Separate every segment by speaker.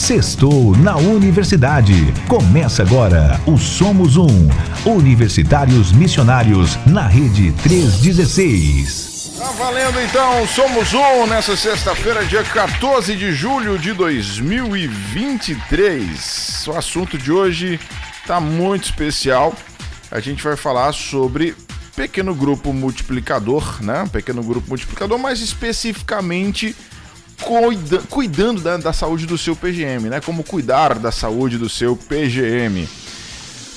Speaker 1: Sextou na Universidade. Começa agora o Somos Um. Universitários Missionários na Rede 316.
Speaker 2: Tá valendo então, Somos Um, nessa sexta-feira, dia 14 de julho de 2023. O assunto de hoje tá muito especial. A gente vai falar sobre pequeno grupo multiplicador, né? Pequeno grupo multiplicador, mais especificamente cuidando da saúde do seu PGM, né? Como cuidar da saúde do seu PGM.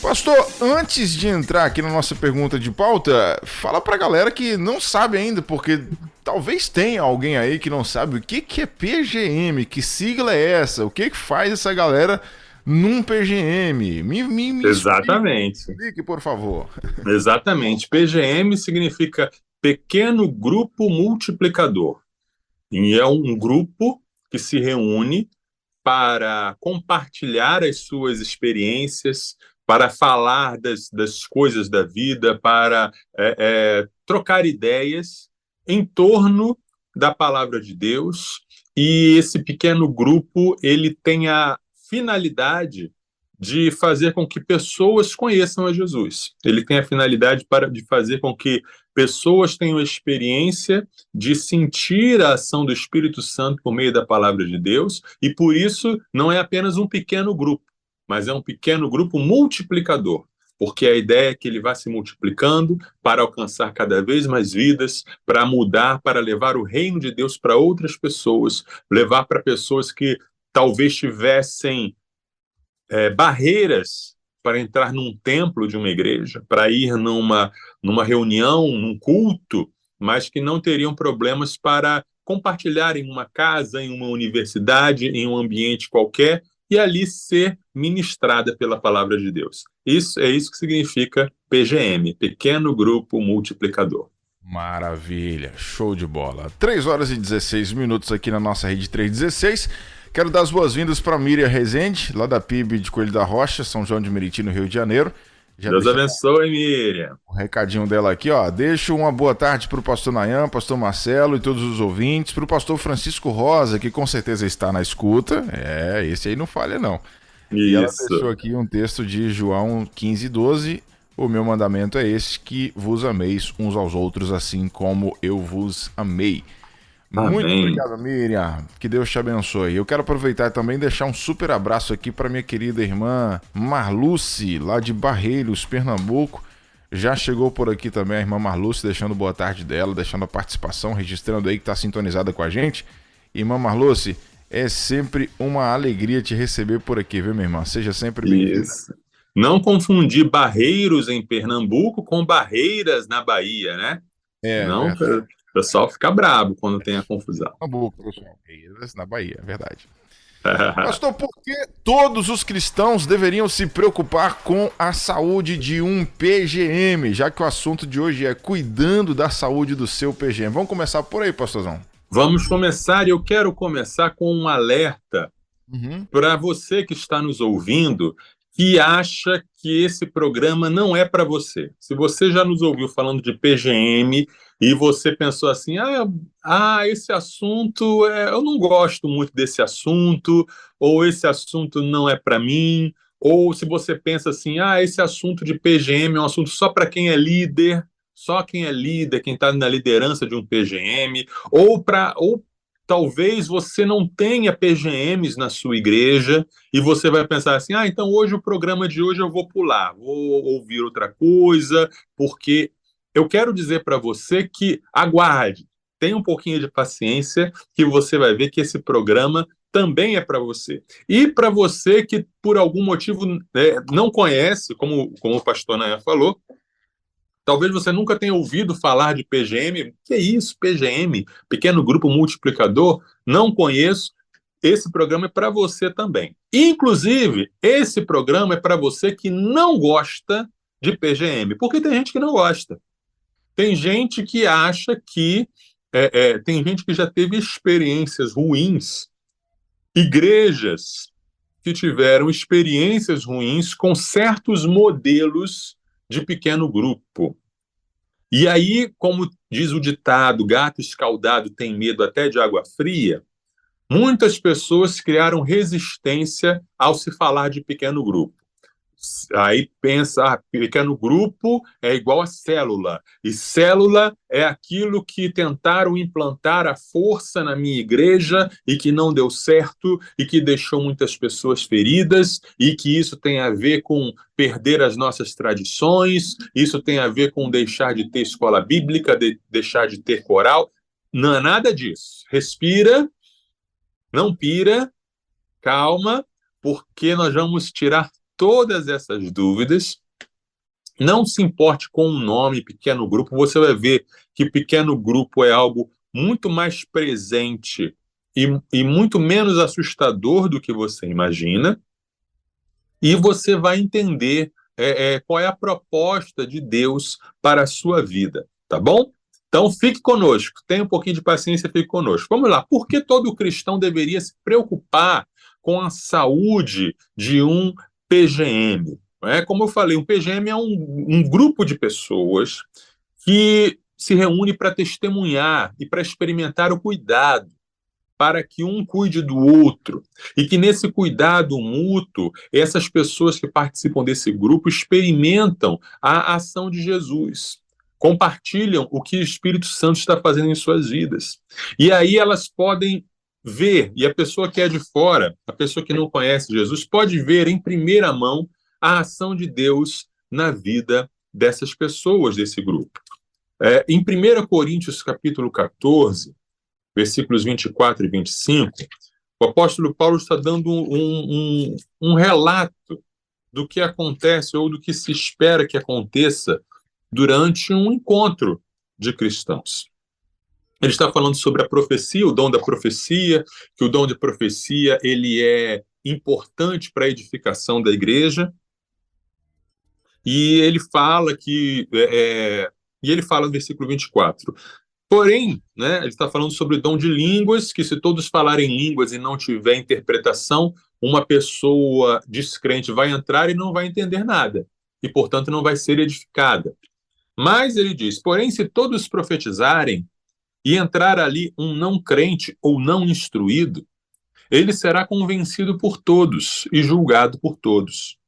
Speaker 2: Pastor, antes de entrar aqui na nossa pergunta de pauta, fala pra galera que não sabe ainda, porque talvez tenha alguém aí que não sabe o que é PGM, que sigla é essa, o que faz essa galera num PGM.
Speaker 3: Exatamente.
Speaker 2: Explique, por favor.
Speaker 3: Exatamente. PGM significa Pequeno Grupo Multiplicador. E é um grupo que se reúne para compartilhar as suas experiências, para falar das coisas da vida, para trocar ideias em torno da palavra de Deus. E esse pequeno grupo, ele tem a finalidade de fazer com que pessoas conheçam a Jesus. Ele tem a finalidade de fazer com que pessoas tenham a experiência de sentir a ação do Espírito Santo por meio da palavra de Deus, e por isso não é apenas um pequeno grupo, mas é um pequeno grupo multiplicador, porque a ideia é que ele vá se multiplicando para alcançar cada vez mais vidas, para mudar, para levar o reino de Deus para outras pessoas, levar para pessoas que talvez tivessem barreiras para entrar num templo de uma igreja, para ir numa reunião, num culto, mas que não teriam problemas para compartilhar em uma casa, em uma universidade, em um ambiente qualquer, e ali ser ministrada pela palavra de Deus. Isso é isso que significa PGM, Pequeno Grupo Multiplicador.
Speaker 2: Maravilha, show de bola. 3 horas e 16 minutos aqui na nossa rede 316. Quero dar as boas-vindas para Miriam Rezende, lá da PIB de Coelho da Rocha, São João de Meriti, no Rio de Janeiro.
Speaker 3: Deus abençoe, Miriam.
Speaker 2: O recadinho dela aqui, ó. Deixo uma boa tarde para o pastor Nayan, pastor Marcelo e todos os ouvintes, para o pastor Francisco Rosa, que com certeza está na escuta. Esse aí não falha, não.
Speaker 3: Isso.
Speaker 2: E ela deixou aqui um texto de João 15:12. O meu mandamento é este, que vos ameis uns aos outros, assim como eu vos amei.
Speaker 3: Amém.
Speaker 2: Muito obrigado, Miriam. Que Deus te abençoe. Eu quero aproveitar e também deixar um super abraço aqui para minha querida irmã Marluce, lá de Barreiros, Pernambuco. Já chegou por aqui também a irmã Marluce, deixando boa tarde dela, deixando a participação, registrando aí que está sintonizada com a gente. Irmã Marluce, é sempre uma alegria te receber por aqui, viu, minha irmã? Seja sempre bem-vinda.
Speaker 3: Isso. Não confundir Barreiros em Pernambuco com Barreiras na Bahia, né? Não, o pessoal fica bravo quando tem a confusão.
Speaker 2: Barreiras na Bahia, é verdade. Pastor, por que todos os cristãos deveriam se preocupar com a saúde de um PGM, já que o assunto de hoje é cuidando da saúde do seu PGM? Vamos começar por aí, pastorzão.
Speaker 3: Vamos começar, e eu quero começar com um alerta para você que está nos ouvindo, que acha que esse programa não é para você. Se você já nos ouviu falando de PGM e você pensou assim, esse assunto, eu não gosto muito desse assunto, ou esse assunto não é para mim, ou se você pensa assim, esse assunto de PGM é um assunto só para quem é líder, só quem é líder, quem está na liderança de um PGM, ou talvez você não tenha PGMs na sua igreja e você vai pensar assim, então hoje o programa de hoje eu vou pular, vou ouvir outra coisa, porque eu quero dizer para você que aguarde, tenha um pouquinho de paciência, que você vai ver que esse programa também é para você. E para você que por algum motivo não conhece, como o pastor Nayan falou, talvez você nunca tenha ouvido falar de PGM. Que é isso, PGM? Pequeno Grupo Multiplicador? Não conheço. Esse programa é para você também. Inclusive, esse programa é para você que não gosta de PGM, porque tem gente que não gosta. Tem gente que acha que... tem gente que já teve experiências ruins, igrejas que tiveram experiências ruins com certos modelos de pequeno grupo. E aí, como diz o ditado, gato escaldado tem medo até de água fria, Muitas pessoas criaram resistência ao se falar de pequeno grupo. Aí pensa, pequeno grupo é igual a célula, e célula é aquilo que tentaram implantar a força na minha igreja e que não deu certo e que deixou muitas pessoas feridas, e que isso tem a ver com perder as nossas tradições, isso tem a ver com deixar de ter escola bíblica, deixar de ter coral. Não é nada disso. Respira, não pira, calma, porque nós vamos tirar todas essas dúvidas. Não se importe com o nome pequeno grupo, você vai ver que pequeno grupo é algo muito mais presente e muito menos assustador do que você imagina, e você vai entender qual é a proposta de Deus para a sua vida, tá bom? Então fique conosco, tenha um pouquinho de paciência, fique conosco. Vamos lá, por que todo cristão deveria se preocupar com a saúde de um PGM? Como eu falei, um PGM é um grupo de pessoas que se reúne para testemunhar e para experimentar o cuidado, para que um cuide do outro, e que nesse cuidado mútuo, essas pessoas que participam desse grupo experimentam a ação de Jesus, compartilham o que o Espírito Santo está fazendo em suas vidas. E aí elas podem ver, e a pessoa que é de fora, a pessoa que não conhece Jesus, pode ver em primeira mão a ação de Deus na vida dessas pessoas, desse grupo. Em 1 Coríntios, capítulo 14, versículos 24 e 25, o apóstolo Paulo está dando um relato do que acontece ou do que se espera que aconteça durante um encontro de cristãos. Ele está falando sobre a profecia, o dom da profecia, que o dom de profecia ele é importante para a edificação da igreja. E ele fala no versículo 24, porém, ele está falando sobre o dom de línguas, que se todos falarem línguas e não tiver interpretação, uma pessoa descrente vai entrar e não vai entender nada, e portanto não vai ser edificada. Mas ele diz, porém, se todos profetizarem e entrar ali um não crente ou não instruído, ele será convencido por todos e julgado por todos.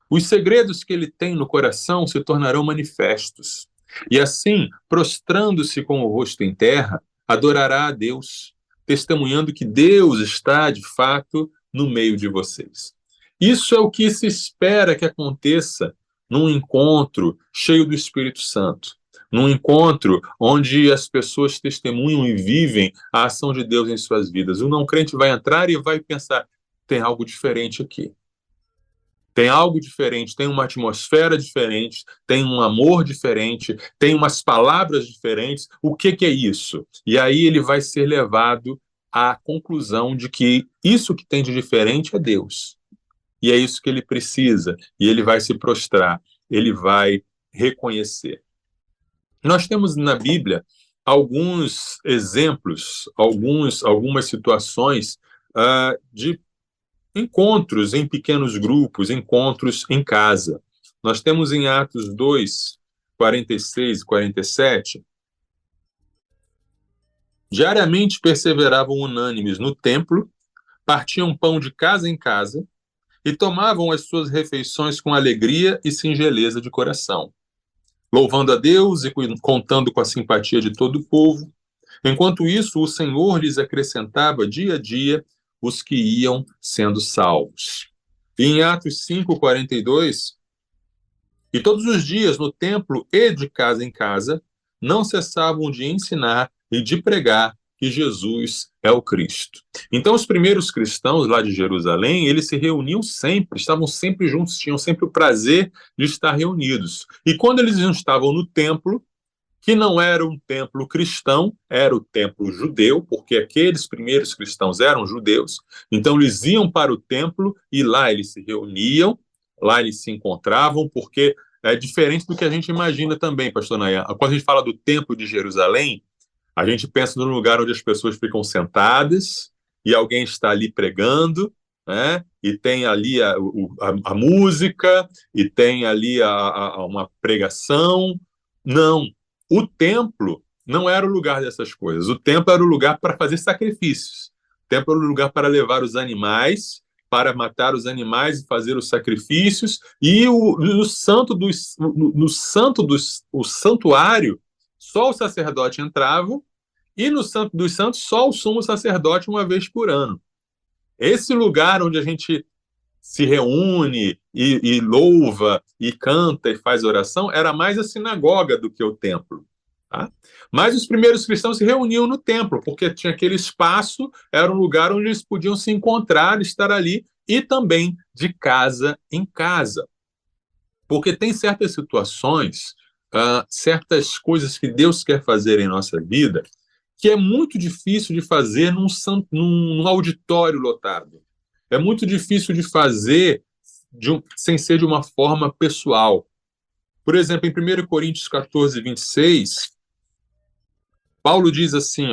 Speaker 3: Os segredos que ele tem no coração se tornarão manifestos. E assim, prostrando-se com o rosto em terra, adorará a Deus, testemunhando que Deus está, de fato, no meio de vocês. Isso é o que se espera que aconteça num encontro cheio do Espírito Santo, num encontro onde as pessoas testemunham e vivem a ação de Deus em suas vidas. O não crente vai entrar e vai pensar, tem algo diferente aqui. Tem algo diferente, tem uma atmosfera diferente, tem um amor diferente, tem umas palavras diferentes. O que é isso? E aí ele vai ser levado à conclusão de que isso que tem de diferente é Deus. E é isso que ele precisa. E ele vai se prostrar, ele vai reconhecer. Nós temos na Bíblia alguns exemplos, algumas situações de encontros em pequenos grupos, encontros em casa. Nós temos em Atos 2, 46 e 47, diariamente perseveravam unânimes no templo, partiam pão de casa em casa e tomavam as suas refeições com alegria e singeleza de coração, louvando a Deus e contando com a simpatia de todo o povo. Enquanto isso, o Senhor lhes acrescentava dia a dia os que iam sendo salvos. E em Atos 5, 42, e todos os dias no templo e de casa em casa, não cessavam de ensinar e de pregar que Jesus é o Cristo. Então, os primeiros cristãos lá de Jerusalém, eles se reuniam sempre, estavam sempre juntos, tinham sempre o prazer de estar reunidos. E quando eles não estavam no templo, que não era um templo cristão, era o templo judeu, porque aqueles primeiros cristãos eram judeus, então eles iam para o templo e lá eles se reuniam, lá eles se encontravam, porque é diferente do que a gente imagina também, pastor Nayan. Quando a gente fala do templo de Jerusalém, a gente pensa num lugar onde as pessoas ficam sentadas e alguém está ali pregando, e tem ali a música, e tem ali uma pregação. Não. O templo não era o lugar dessas coisas. O templo era o lugar para fazer sacrifícios, templo era o lugar para levar os animais, para matar os animais e fazer os sacrifícios, e no santuário, só o sacerdote entrava, e no Santo dos Santos, só o sumo sacerdote uma vez por ano. Esse lugar onde a gente se reúne e louva, e canta, e faz oração, era mais a sinagoga do que o templo. Tá? Mas os primeiros cristãos se reuniam no templo, porque tinha aquele espaço, era um lugar onde eles podiam se encontrar, estar ali, e também de casa em casa. Porque tem certas situações, certas coisas que Deus quer fazer em nossa vida, que é muito difícil de fazer num auditório lotado. É muito difícil de fazer sem ser de uma forma pessoal. Por exemplo, em 1 Coríntios 14, 26, Paulo diz assim,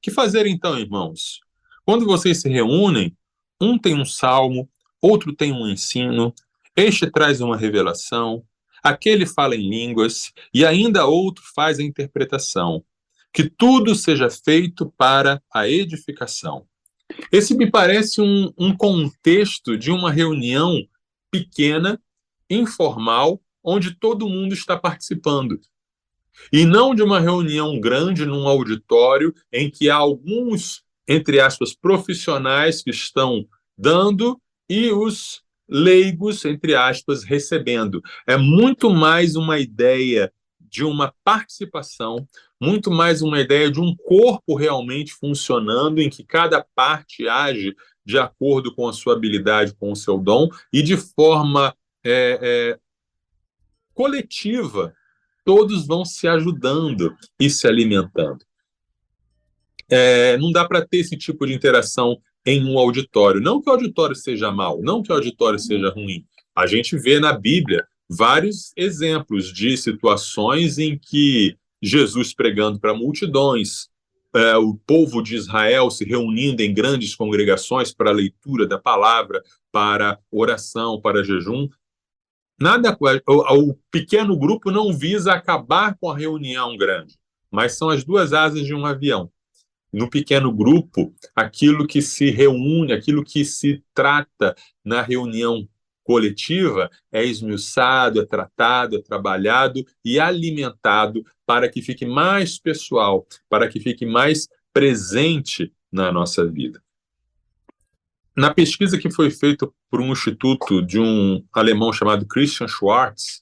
Speaker 3: que fazer então, irmãos? Quando vocês se reúnem, um tem um salmo, outro tem um ensino, este traz uma revelação, aquele fala em línguas, e ainda outro faz a interpretação. Que tudo seja feito para a edificação. Esse me parece um contexto de uma reunião pequena, informal, onde todo mundo está participando. E não de uma reunião grande num auditório em que há alguns, entre aspas, profissionais que estão dando e os leigos, entre aspas, recebendo. É muito mais uma ideia de uma participação, muito mais uma ideia de um corpo realmente funcionando, em que cada parte age de acordo com a sua habilidade, com o seu dom, e de forma coletiva, todos vão se ajudando e se alimentando. Não dá para ter esse tipo de interação em um auditório. Não que o auditório seja mau, não que o auditório seja ruim. A gente vê na Bíblia vários exemplos de situações em que Jesus pregando para multidões, o povo de Israel se reunindo em grandes congregações para a leitura da palavra, para oração, para jejum. O pequeno grupo não visa acabar com a reunião grande, mas são as duas asas de um avião. No pequeno grupo, aquilo que se reúne, aquilo que se trata na reunião coletiva é esmiuçado, é tratado, é trabalhado e alimentado para que fique mais pessoal, para que fique mais presente na nossa vida. Na pesquisa que foi feita por um instituto de um alemão chamado Christian Schwarz,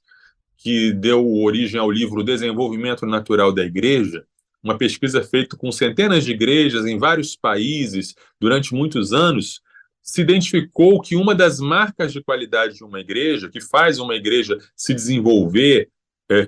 Speaker 3: que deu origem ao livro Desenvolvimento Natural da Igreja, uma pesquisa feita com centenas de igrejas em vários países durante muitos anos, se identificou que uma das marcas de qualidade de uma igreja, que faz uma igreja se desenvolver,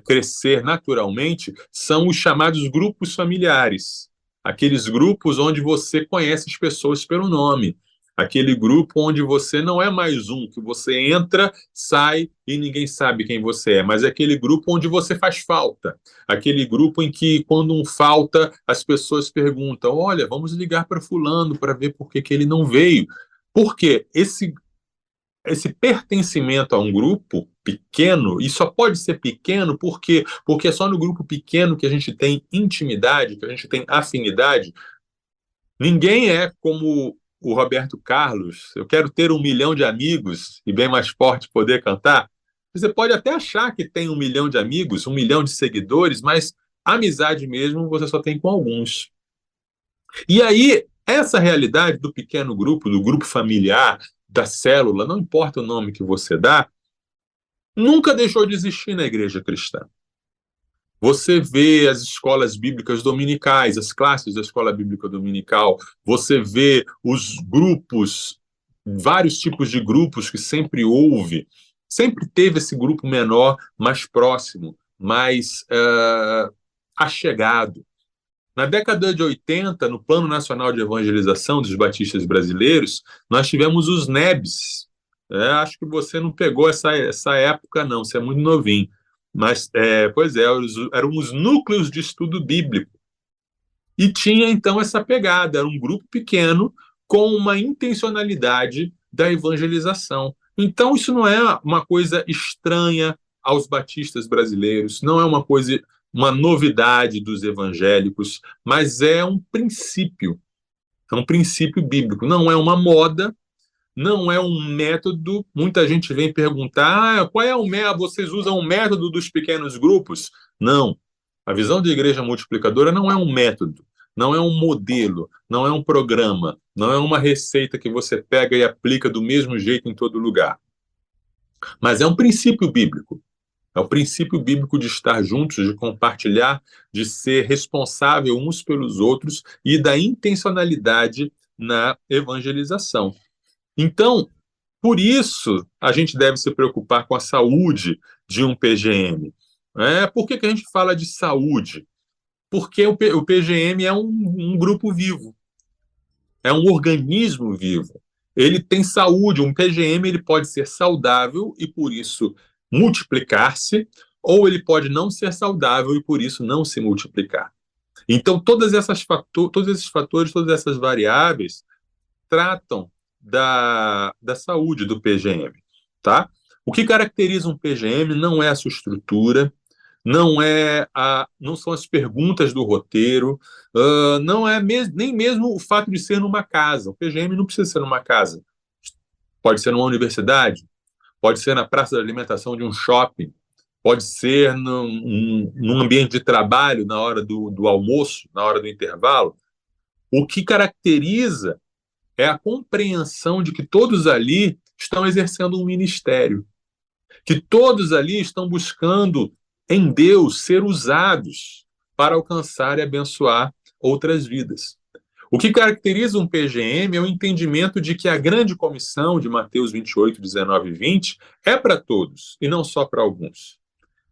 Speaker 3: crescer naturalmente, são os chamados grupos familiares. Aqueles grupos onde você conhece as pessoas pelo nome. Aquele grupo onde você não é mais um, que você entra, sai e ninguém sabe quem você é, mas é aquele grupo onde você faz falta. Aquele grupo em que, quando um falta, as pessoas perguntam, olha, vamos ligar para fulano para ver por que ele não veio. Por quê? Esse pertencimento a um grupo pequeno, e só pode ser pequeno porque é só no grupo pequeno que a gente tem intimidade, que a gente tem afinidade. Ninguém é como o Roberto Carlos, eu quero ter 1 milhão de amigos e bem mais forte poder cantar. Você pode até achar que tem 1 milhão de amigos, 1 milhão de seguidores, mas amizade mesmo você só tem com alguns. E aí, essa realidade do pequeno grupo, do grupo familiar, da célula, não importa o nome que você dá, nunca deixou de existir na igreja cristã. Você vê as escolas bíblicas dominicais, as classes da escola bíblica dominical, você vê os grupos, vários tipos de grupos que sempre houve, sempre teve esse grupo menor, mais próximo, mais achegado. Na década de 80, no Plano Nacional de Evangelização dos Batistas Brasileiros, nós tivemos os NEBs. Acho que você não pegou essa época, não, você é muito novinho. Mas, eram os núcleos de estudo bíblico. E tinha, então, essa pegada. Era um grupo pequeno com uma intencionalidade da evangelização. Então, isso não é uma coisa estranha aos batistas brasileiros, não é uma novidade dos evangélicos, mas é um princípio. É um princípio bíblico, não é uma moda, não é um método. Muita gente vem perguntar, qual é o método? Vocês usam o método dos pequenos grupos? Não. A visão de igreja multiplicadora não é um método, não é um modelo, não é um programa, não é uma receita que você pega e aplica do mesmo jeito em todo lugar. Mas é um princípio bíblico. É o princípio bíblico de estar juntos, de compartilhar, de ser responsável uns pelos outros e da intencionalidade na evangelização. Então, por isso, a gente deve se preocupar com a saúde de um PGM. Por que a gente fala de saúde? Porque o PGM é um grupo vivo, é um organismo vivo. Ele tem saúde. Um PGM ele pode ser saudável e, por isso, multiplicar-se, ou ele pode não ser saudável e, por isso, não se multiplicar. Então, todos esses fatores, todas essas variáveis tratam da saúde do PGM, tá? O que caracteriza um PGM não é a sua estrutura, não são as perguntas do roteiro, não é nem mesmo o fato de ser numa casa. O PGM não precisa ser numa casa. Pode ser numa universidade, pode ser na praça de alimentação de um shopping, pode ser num ambiente de trabalho na hora do almoço, na hora do intervalo. O que caracteriza é a compreensão de que todos ali estão exercendo um ministério, que todos ali estão buscando em Deus ser usados para alcançar e abençoar outras vidas. O que caracteriza um PGM é o entendimento de que a grande comissão de Mateus 28, 19 e 20 é para todos e não só para alguns.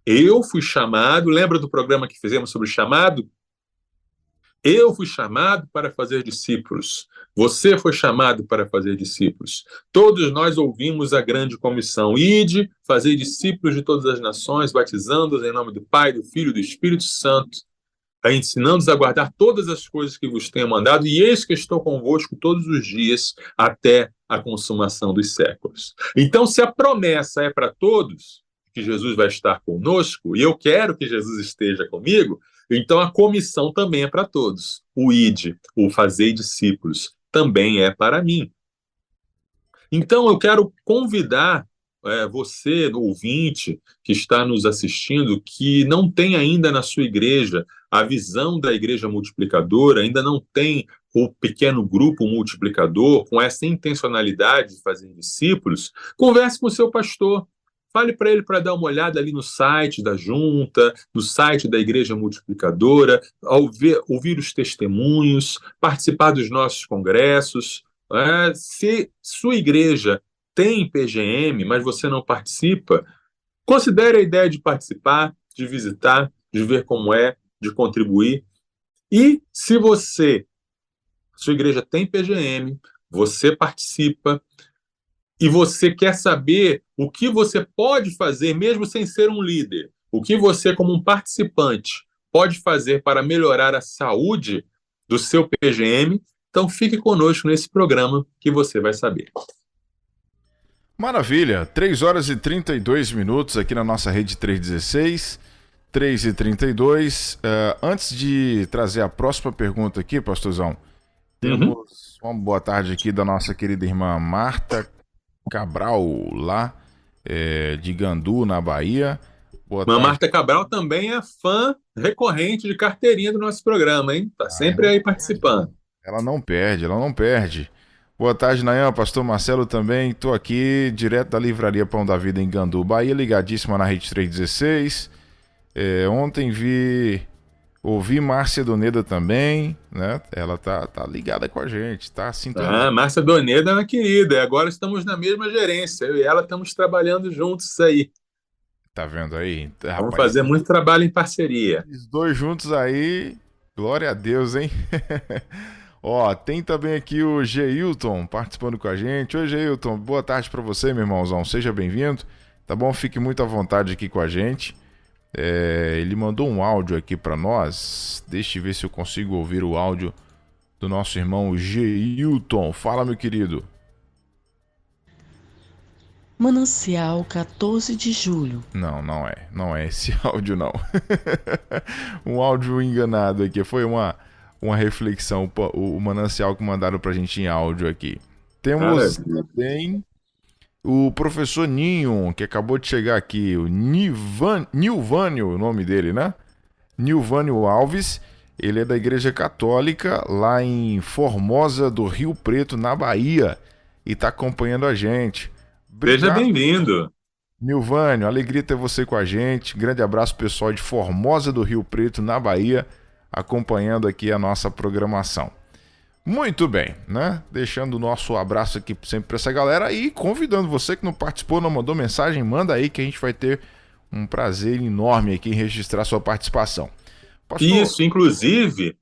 Speaker 3: Eu fui chamado, lembra do programa que fizemos sobre chamado? Eu fui chamado para fazer discípulos. Você foi chamado para fazer discípulos. Todos nós ouvimos a grande comissão. Ide, fazer discípulos de todas as nações, batizando-os em nome do Pai, do Filho e do Espírito Santo, ensinando-os a guardar todas as coisas que vos tenho mandado, e eis que estou convosco todos os dias até a consumação dos séculos. Então, se a promessa é para todos, que Jesus vai estar conosco, e eu quero que Jesus esteja comigo, então a comissão também é para todos. O ide, o fazer discípulos, também é para mim. Então eu quero convidar você, ouvinte, que está nos assistindo, que não tem ainda na sua igreja a visão da igreja multiplicadora, ainda não tem o pequeno grupo multiplicador, com essa intencionalidade de fazer discípulos, converse com o seu pastor. Fale para ele para dar uma olhada ali no site da junta, no site da Igreja Multiplicadora, ouvir os testemunhos, participar dos nossos congressos. Se sua igreja tem PGM, mas você não participa, considere a ideia de participar, de visitar, de ver como é, de contribuir. E se sua igreja tem PGM, você participa, e você quer saber o que você pode fazer, mesmo sem ser um líder, o que você, como um participante, pode fazer para melhorar a saúde do seu PGM, então fique conosco nesse programa que você vai saber.
Speaker 2: Maravilha, 3 horas e 32 minutos aqui na nossa rede 316, 3h32. Antes de trazer a próxima pergunta aqui, pastorzão, temos uma boa tarde aqui da nossa querida irmã Marta Cabral, lá de Gandu, na Bahia.
Speaker 3: A Marta Cabral também é fã recorrente de carteirinha do nosso programa, hein? Tá sempre aí participando.
Speaker 2: Ela não perde. Boa tarde, Nayan, pastor Marcelo também. Tô aqui direto da Livraria Pão da Vida em Gandu, Bahia, ligadíssima na rede 316. Ontem ouvi Márcia Doneda também, né? Ela tá ligada com a gente, tá sintonizada.
Speaker 3: Márcia Doneda é uma querida. Agora estamos na mesma gerência. Eu e ela estamos trabalhando juntos aí.
Speaker 2: Tá vendo aí?
Speaker 3: Vamos fazer muito trabalho em parceria.
Speaker 2: Os dois juntos aí, glória a Deus, hein? Tem também aqui o Geilton participando com a gente. Oi, Geilton, boa tarde pra você, meu irmãozão. Seja bem-vindo, tá bom? Fique muito à vontade aqui com a gente. Ele mandou um áudio aqui para nós. Deixa eu ver se eu consigo ouvir o áudio do nosso irmão Geilton. Fala, meu querido.
Speaker 4: Manancial, 14 de julho.
Speaker 2: Não é esse áudio não. Um áudio enganado aqui. Foi uma uma reflexão, o manancial que mandaram pra gente em áudio aqui. Temos também o professor Ninho, que acabou de chegar aqui, o Nilvânio, o nome dele, né? Nilvânio Alves, ele é da Igreja Católica, lá em Formosa do Rio Preto, na Bahia, e tá acompanhando a gente. Obrigado.
Speaker 3: Seja bem-vindo.
Speaker 2: Nilvânio, alegria ter você com a gente. Grande abraço, pessoal de Formosa do Rio Preto, na Bahia, acompanhando aqui a nossa programação. Muito bem, né? Deixando o nosso abraço aqui sempre para essa galera e convidando você que não participou, não mandou mensagem, manda aí que a gente vai ter um prazer enorme aqui em registrar sua participação. Pastor...
Speaker 3: Isso, inclusive,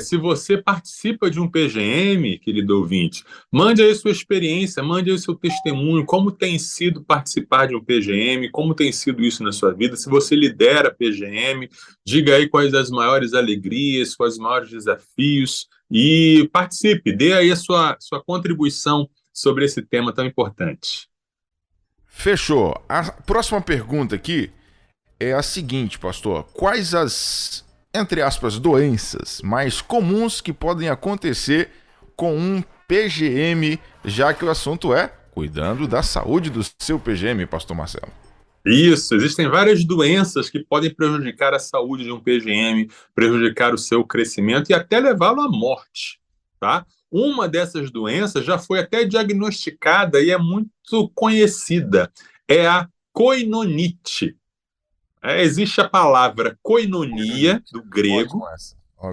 Speaker 3: se você participa de um PGM, querido ouvinte, mande aí sua experiência, mande aí o seu testemunho, como tem sido participar de um PGM, como tem sido isso na sua vida. Se você lidera PGM, diga aí quais as maiores alegrias, quais os maiores desafios, e participe, dê aí a sua contribuição sobre esse tema tão importante.
Speaker 2: Fechou. A próxima pergunta aqui é a seguinte, pastor. Quais as, entre aspas, doenças mais comuns que podem acontecer com um PGM, já que o assunto é cuidando da saúde do seu PGM, pastor Marcelo?
Speaker 3: Isso, existem várias doenças que podem prejudicar a saúde de um PGM, prejudicar o seu crescimento e até levá-lo à morte, tá? Uma dessas doenças já foi até diagnosticada e é muito conhecida, é a coinonite. Existe a palavra koinonia, do grego.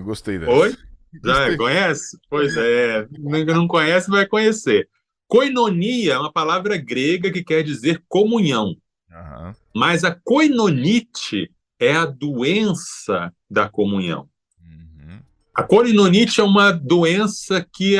Speaker 2: Gostei dessa.
Speaker 3: Oi? Já conhece? Pois é, não conhece, vai conhecer. Koinonia é uma palavra grega que quer dizer comunhão.
Speaker 2: Uhum.
Speaker 3: Mas a koinonite é a doença da comunhão.
Speaker 2: Uhum.
Speaker 3: A koinonite é uma doença que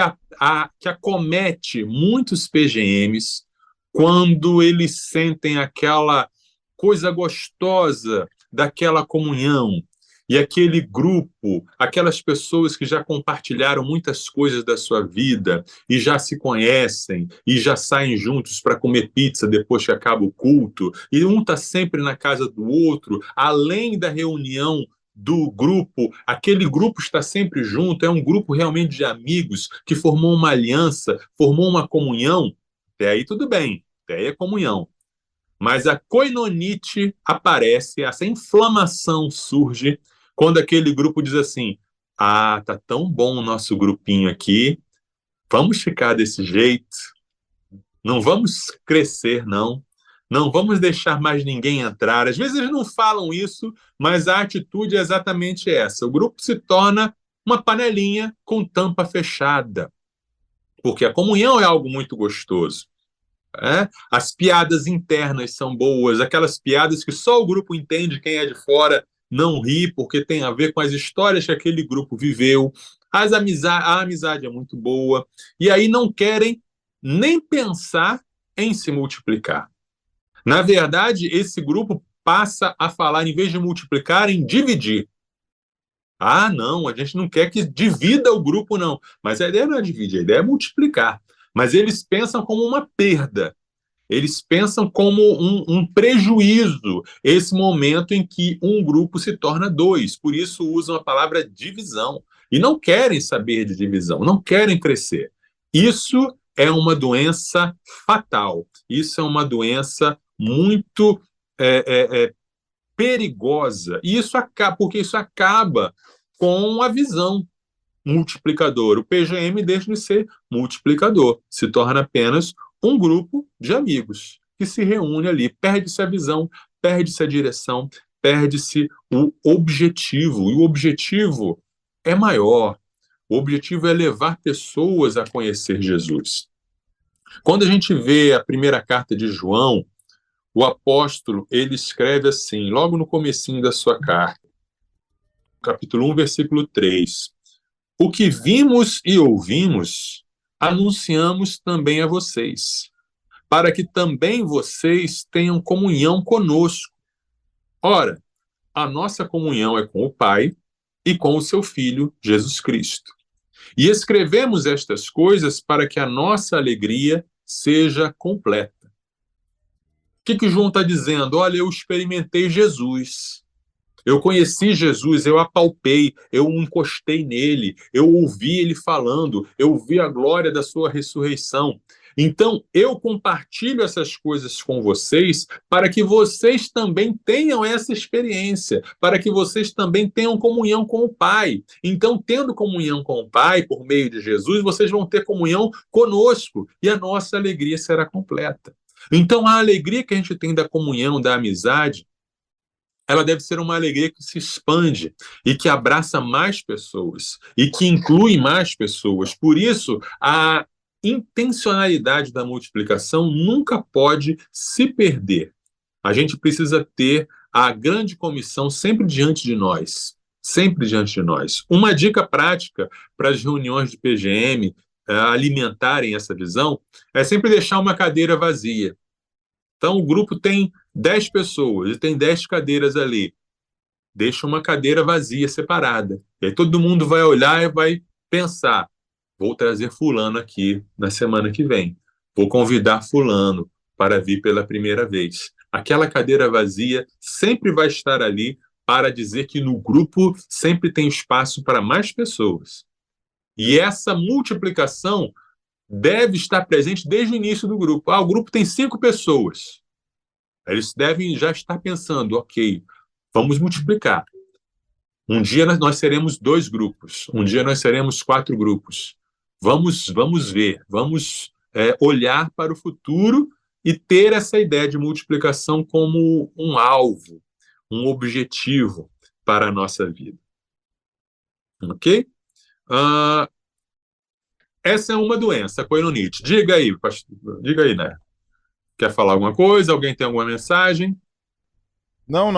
Speaker 3: acomete muitos PGMs quando eles sentem aquela coisa gostosa daquela comunhão e aquele grupo, aquelas pessoas que já compartilharam muitas coisas da sua vida e já se conhecem e já saem juntos para comer pizza depois que acaba o culto, e um está sempre na casa do outro, além da reunião do grupo, aquele grupo está sempre junto, é um grupo realmente de amigos que formou uma aliança, formou uma comunhão. Até aí tudo bem, até aí é comunhão. Mas a koinonite aparece, essa inflamação surge quando aquele grupo diz assim: tá tão bom o nosso grupinho aqui, vamos ficar desse jeito, não vamos crescer, não vamos deixar mais ninguém entrar. Às vezes eles não falam isso, mas a atitude é exatamente essa. O grupo se torna uma panelinha com tampa fechada, porque a comunhão é algo muito gostoso. As piadas internas são boas, aquelas piadas que só o grupo entende, quem é de fora não ri, porque tem a ver com as histórias que aquele grupo viveu. A amizade é muito boa, e aí não querem nem pensar em se multiplicar. Na verdade, esse grupo passa a falar, em vez de multiplicar, em dividir. Não, a gente não quer que divida o grupo, não. Mas a ideia não é dividir, a ideia é multiplicar. Mas eles pensam como uma perda. Eles pensam como um prejuízo, esse momento em que um grupo se torna dois. Por isso usam a palavra divisão. E não querem saber de divisão, não querem crescer. Isso é uma doença fatal. Isso é uma doença muito perigosa. E porque isso acaba com a visão multiplicador. O PGM deixa de ser multiplicador, se torna apenas um grupo de amigos que se reúne ali, perde-se a visão, perde-se a direção, perde-se o objetivo, e o objetivo é maior. O objetivo é levar pessoas a conhecer Jesus. Quando a gente vê a primeira carta de João, o apóstolo, ele escreve assim, logo no comecinho da sua carta, capítulo 1, versículo 3. O que vimos e ouvimos, anunciamos também a vocês, para que também vocês tenham comunhão conosco. Ora, a nossa comunhão é com o Pai e com o seu Filho, Jesus Cristo. E escrevemos estas coisas para que a nossa alegria seja completa. O que João está dizendo? Olha, eu experimentei Jesus. Eu conheci Jesus, eu apalpei, eu encostei nele, eu ouvi ele falando, eu vi a glória da sua ressurreição. Então, eu compartilho essas coisas com vocês para que vocês também tenham essa experiência, para que vocês também tenham comunhão com o Pai. Então, tendo comunhão com o Pai por meio de Jesus, vocês vão ter comunhão conosco e a nossa alegria será completa. Então, a alegria que a gente tem da comunhão, da amizade, ela deve ser uma alegria que se expande e que abraça mais pessoas e que inclui mais pessoas. Por isso, a intencionalidade da multiplicação nunca pode se perder. A gente precisa ter a grande comissão sempre diante de nós. Sempre diante de nós. Uma dica prática para as reuniões de PGM alimentarem essa visão é sempre deixar uma cadeira vazia. Então, o grupo tem 10 pessoas e tem 10 cadeiras ali. Deixa uma cadeira vazia, separada. E aí todo mundo vai olhar e vai pensar: vou trazer fulano aqui na semana que vem. Vou convidar fulano para vir pela primeira vez. Aquela cadeira vazia sempre vai estar ali para dizer que no grupo sempre tem espaço para mais pessoas. E essa multiplicação deve estar presente desde o início do grupo. O grupo tem 5 pessoas. Eles devem já estar pensando: ok, vamos multiplicar. Um dia nós seremos 2 grupos. Um dia nós seremos 4 grupos. Vamos ver, vamos olhar para o futuro e ter essa ideia de multiplicação como um alvo, um objetivo para a nossa vida. Ok? Essa é uma doença, a coinonite. Diga aí, pastor. Diga aí, né? Quer falar alguma coisa? Alguém tem alguma mensagem?
Speaker 2: Não.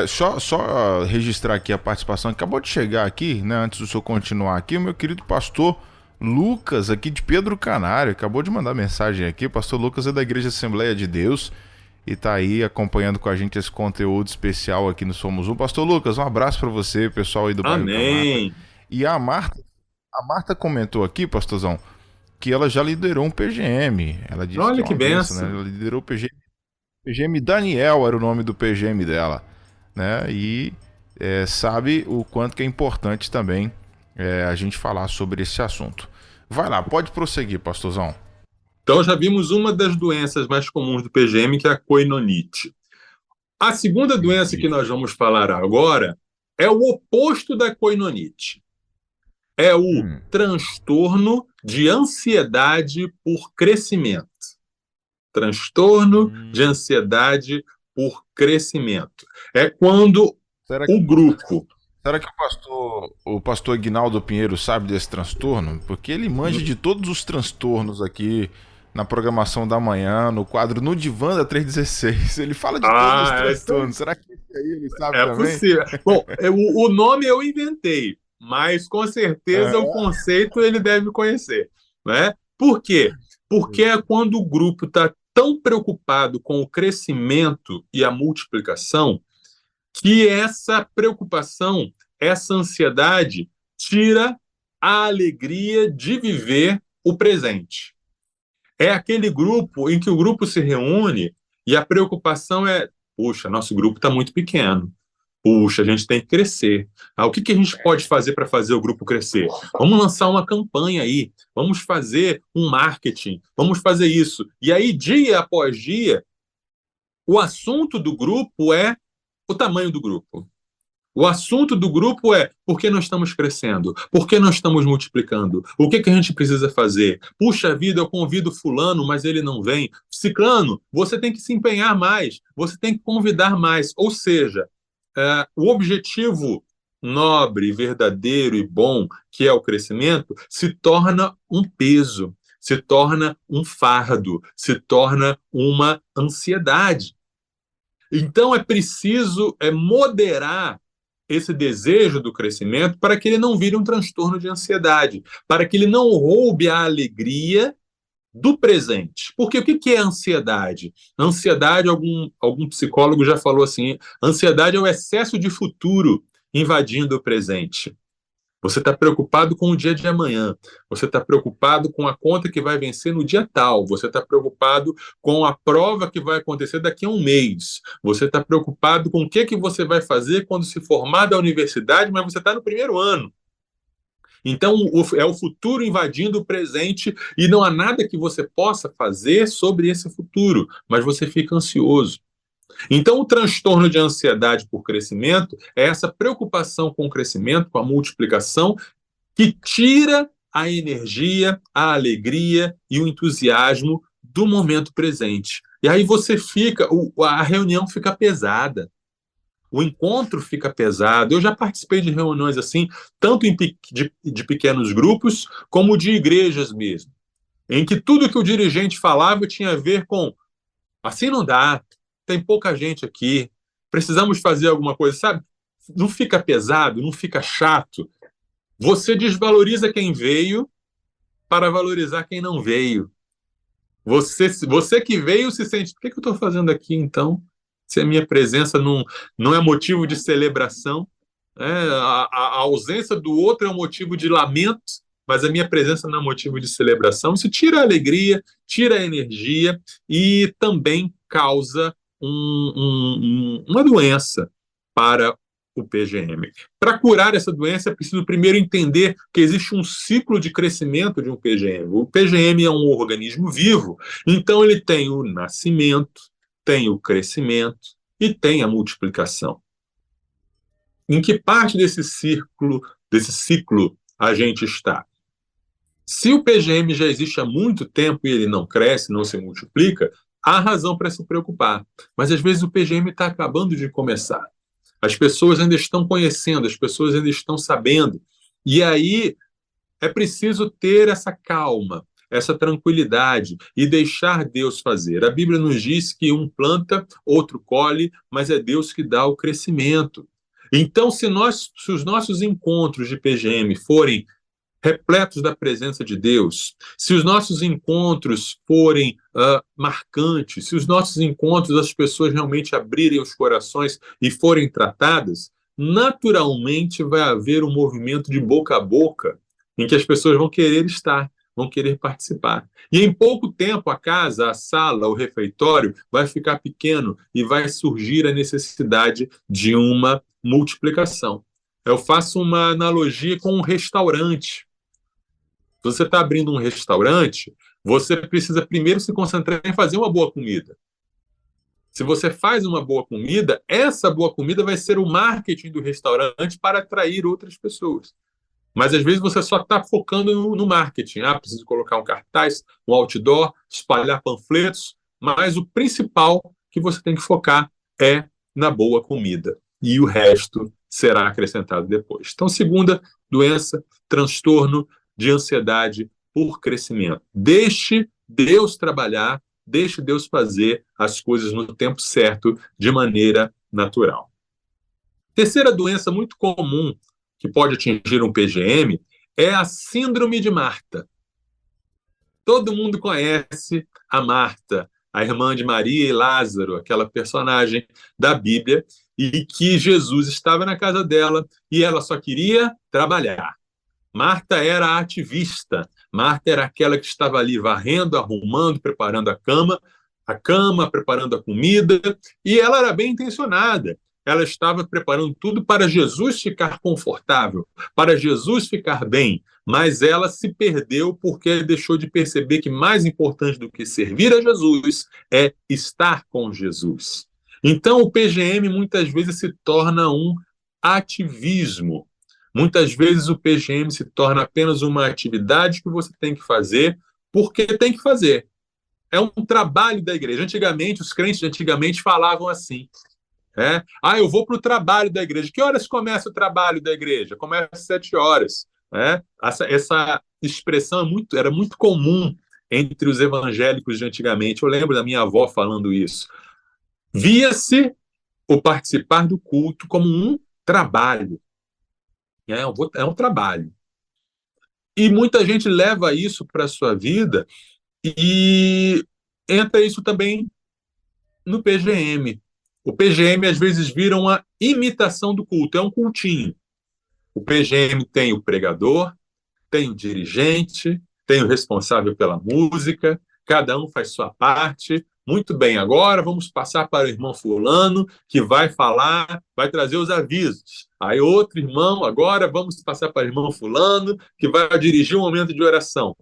Speaker 2: Só registrar aqui a participação. Acabou de chegar aqui, né? Antes do senhor continuar aqui, o meu querido pastor Lucas, aqui de Pedro Canário, acabou de mandar mensagem aqui. O pastor Lucas é da Igreja Assembleia de Deus e tá aí acompanhando com a gente esse conteúdo especial aqui no Somos Um. Pastor Lucas, um abraço para você, pessoal aí do bairro
Speaker 3: Amém.
Speaker 2: E a Marta comentou aqui, pastorzão, que ela já liderou um PGM. Ela disse:
Speaker 3: olha
Speaker 2: que
Speaker 3: que benção,
Speaker 2: né? Ela liderou o PGM. PGM Daniel era o nome do PGM dela, né? E sabe o quanto que é importante também a gente falar sobre esse assunto. Vai lá, pode prosseguir, pastorzão.
Speaker 3: Então já vimos uma das doenças mais comuns do PGM, que é a coinonite. A segunda doença que nós vamos falar agora é o oposto da coinonite. É o transtorno de ansiedade por crescimento. Transtorno de ansiedade por crescimento. É quando o grupo...
Speaker 2: Será que o pastor Aguinaldo Pinheiro sabe desse transtorno? Porque ele manja de todos os transtornos aqui na programação da manhã, no quadro No Divã da 316. Ele fala de todos os transtornos. Será que esse aí ele sabe também?
Speaker 3: É possível. Bom, o nome eu inventei, mas com certeza o conceito ele deve conhecer. Né? Por quê? Porque é quando o grupo está tão preocupado com o crescimento e a multiplicação que essa preocupação, essa ansiedade, tira a alegria de viver o presente. É aquele grupo em que o grupo se reúne e a preocupação é: puxa, nosso grupo está muito pequeno. Puxa, a gente tem que crescer. O que a gente pode fazer para fazer o grupo crescer? Vamos lançar uma campanha aí, vamos fazer um marketing, vamos fazer isso. E aí, dia após dia, o assunto do grupo é o tamanho do grupo. O assunto do grupo é: por que nós estamos crescendo? Por que nós estamos multiplicando? O que a gente precisa fazer? Puxa vida, eu convido fulano, mas ele não vem. Ciclano, você tem que se empenhar mais, você tem que convidar mais. Ou seja, o objetivo nobre, verdadeiro e bom, que é o crescimento, se torna um peso, se torna um fardo, se torna uma ansiedade. Então é preciso moderar esse desejo do crescimento para que ele não vire um transtorno de ansiedade, para que ele não roube a alegria do presente. Porque o que é ansiedade? Ansiedade, algum psicólogo já falou assim, ansiedade é o excesso de futuro invadindo o presente. Você está preocupado com o dia de amanhã. Você está preocupado com a conta que vai vencer no dia tal. Você está preocupado com a prova que vai acontecer daqui a um mês. Você está preocupado com o que você vai fazer quando se formar da universidade, mas você está no primeiro ano. Então, é o futuro invadindo o presente e não há nada que você possa fazer sobre esse futuro, mas você fica ansioso. Então, o transtorno de ansiedade por crescimento é essa preocupação com o crescimento, com a multiplicação, que tira a energia, a alegria e o entusiasmo do momento presente. E aí a reunião fica pesada, o encontro fica pesado. Eu já participei de reuniões assim, tanto de pequenos grupos, como de igrejas mesmo, em que tudo que o dirigente falava tinha a ver com assim não dá, tem pouca gente aqui, precisamos fazer alguma coisa, sabe? Não fica pesado, não fica chato. Você desvaloriza quem veio para valorizar quem não veio. Você que veio se sente, o que eu estou fazendo aqui então? Se a minha presença não é motivo de celebração, a ausência do outro é um motivo de lamento, mas a minha presença não é motivo de celebração. Isso tira a alegria, tira a energia e também causa uma doença para o PGM. Para curar essa doença, é preciso primeiro entender que existe um ciclo de crescimento de um PGM. O PGM é um organismo vivo, então ele tem o nascimento, tem o crescimento e tem a multiplicação. Em que parte desse ciclo a gente está? Se o PGM já existe há muito tempo e ele não cresce, não se multiplica, há razão para se preocupar. Mas às vezes o PGM está acabando de começar. As pessoas ainda estão conhecendo, as pessoas ainda estão sabendo. E aí é preciso ter essa calma, essa tranquilidade e deixar Deus fazer. A Bíblia nos diz que um planta, outro colhe, mas é Deus que dá o crescimento. Então, se os nossos encontros de PGM forem repletos da presença de Deus, se os nossos encontros forem marcantes, se os nossos encontros as pessoas realmente abrirem os corações e forem tratadas, naturalmente vai haver um movimento de boca a boca em que as pessoas vão querer estar, vão querer participar. E em pouco tempo a casa, a sala, o refeitório vai ficar pequeno e vai surgir a necessidade de uma multiplicação. Eu faço uma analogia com um restaurante. Se você está abrindo um restaurante, você precisa primeiro se concentrar em fazer uma boa comida. Se você faz uma boa comida, essa boa comida vai ser o marketing do restaurante para atrair outras pessoas. Mas às vezes você só está focando no marketing. Preciso colocar um cartaz, um outdoor, espalhar panfletos, mas o principal que você tem que focar é na boa comida. E o resto será acrescentado depois. Então, segunda doença, transtorno de ansiedade por crescimento. Deixe Deus trabalhar, deixe Deus fazer as coisas no tempo certo, de maneira natural. Terceira doença muito comum que pode atingir um PGM é a síndrome de Marta. Todo mundo conhece a Marta, a irmã de Maria e Lázaro, aquela personagem da Bíblia, e que Jesus estava na casa dela e ela só queria trabalhar. Marta era a ativista, Marta era aquela que estava ali varrendo, arrumando, preparando a cama, preparando a comida, e ela era bem intencionada. Ela estava preparando tudo para Jesus ficar confortável, para Jesus ficar bem, mas ela se perdeu porque deixou de perceber que mais importante do que servir a Jesus é estar com Jesus. Então, o PGM muitas vezes se torna um ativismo. Muitas vezes o PGM se torna apenas uma atividade que você tem que fazer porque tem que fazer. É um trabalho da igreja. Antigamente, os crentes de antigamente falavam assim, eu vou para o trabalho da igreja. Que horas começa o trabalho da igreja? Começa às 7 horas. Essa expressão era muito comum entre os evangélicos de antigamente. Eu lembro da minha avó falando isso. Via-se o participar do culto como um trabalho. É um trabalho. E muita gente leva isso para a sua vida e entra isso também no PGM. O PGM, às vezes, vira uma imitação do culto, é um cultinho. O PGM tem o pregador, tem o dirigente, tem o responsável pela música, cada um faz sua parte. Muito bem, agora vamos passar para o irmão fulano, que vai falar, vai trazer os avisos. Aí outro irmão, agora vamos passar para o irmão fulano, que vai dirigir um momento de oração.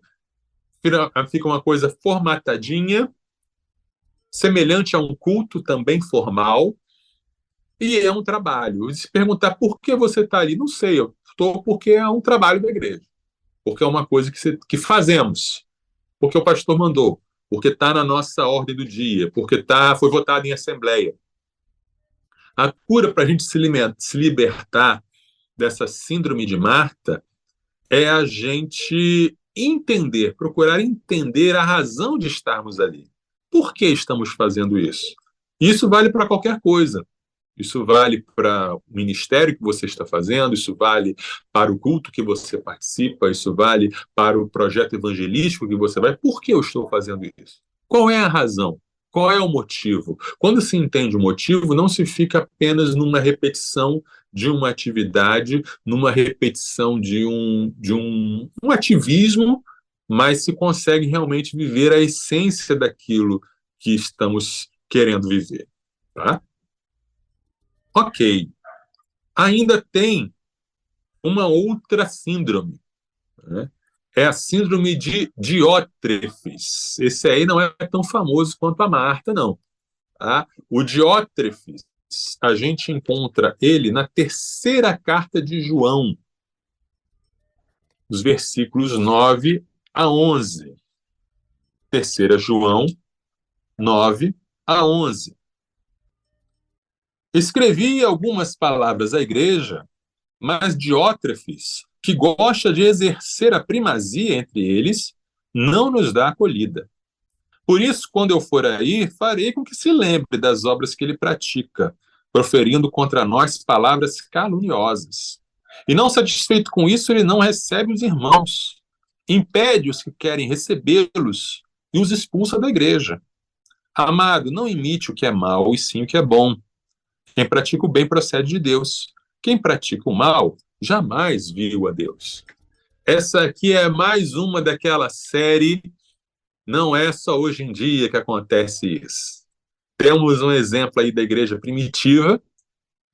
Speaker 3: Fica uma coisa formatadinha, semelhante a um culto também formal, e é um trabalho. Se perguntar por que você está ali, não sei, eu estou porque é um trabalho da igreja, porque é uma coisa que fazemos, porque o pastor mandou, porque está na nossa ordem do dia, porque foi votado em assembleia. A cura para a gente se libertar dessa síndrome de Marta é a gente entender, procurar entender a razão de estarmos ali. Por que estamos fazendo isso? Isso vale para qualquer coisa. Isso vale para o ministério que você está fazendo, isso vale para o culto que você participa, isso vale para o projeto evangelístico que você vai. Por que eu estou fazendo isso? Qual é a razão? Qual é o motivo? Quando se entende o motivo, não se fica apenas numa repetição de uma atividade, numa repetição de um ativismo, mas se consegue realmente viver a essência daquilo que estamos querendo viver. Tá? Ok. Ainda tem uma outra síndrome, né? É a síndrome de Diótrefes. Esse aí não é tão famoso quanto a Marta, não. Tá? O Diótrefes, a gente encontra ele na terceira carta de João, dos versículos 9 a 11. Terceira João, 9 a 11. Escrevi algumas palavras à igreja, mas Diótrefes, que gosta de exercer a primazia entre eles, não nos dá acolhida. Por isso, quando eu for aí, farei com que se lembre das obras que ele pratica, proferindo contra nós palavras caluniosas. E não satisfeito com isso, ele não recebe os irmãos, impede os que querem recebê-los e os expulsa da igreja. Amado, não imite o que é mal, e sim o que é bom. Quem pratica o bem procede de Deus. Quem pratica o mal jamais viu a Deus. Essa aqui é mais uma daquela série. Não é só hoje em dia que acontece isso. Temos um exemplo aí da igreja primitiva,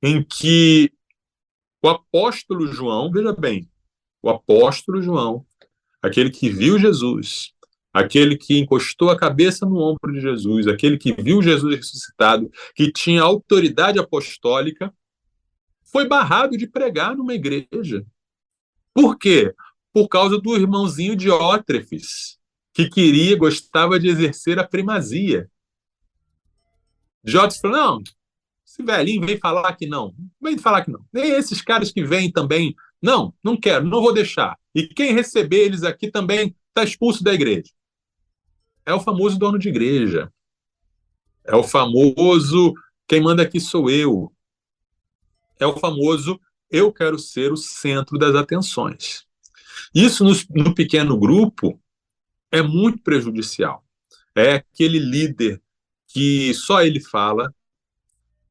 Speaker 3: em que o apóstolo João, veja bem, o apóstolo João, aquele que viu Jesus, aquele que encostou a cabeça no ombro de Jesus, aquele que viu Jesus ressuscitado, que tinha autoridade apostólica, foi barrado de pregar numa igreja. Por quê? Por causa do irmãozinho Diótrefes, que gostava de exercer a primazia. Diótrefes falou, não, esse velhinho vem falar que não. Vem falar que não. Nem esses caras que vêm também, não quero, não vou deixar. E quem receber eles aqui também está expulso da igreja. É o famoso dono de igreja. É o famoso quem manda aqui sou eu. É o famoso eu quero ser o centro das atenções. Isso no pequeno grupo é muito prejudicial. É aquele líder que só ele fala,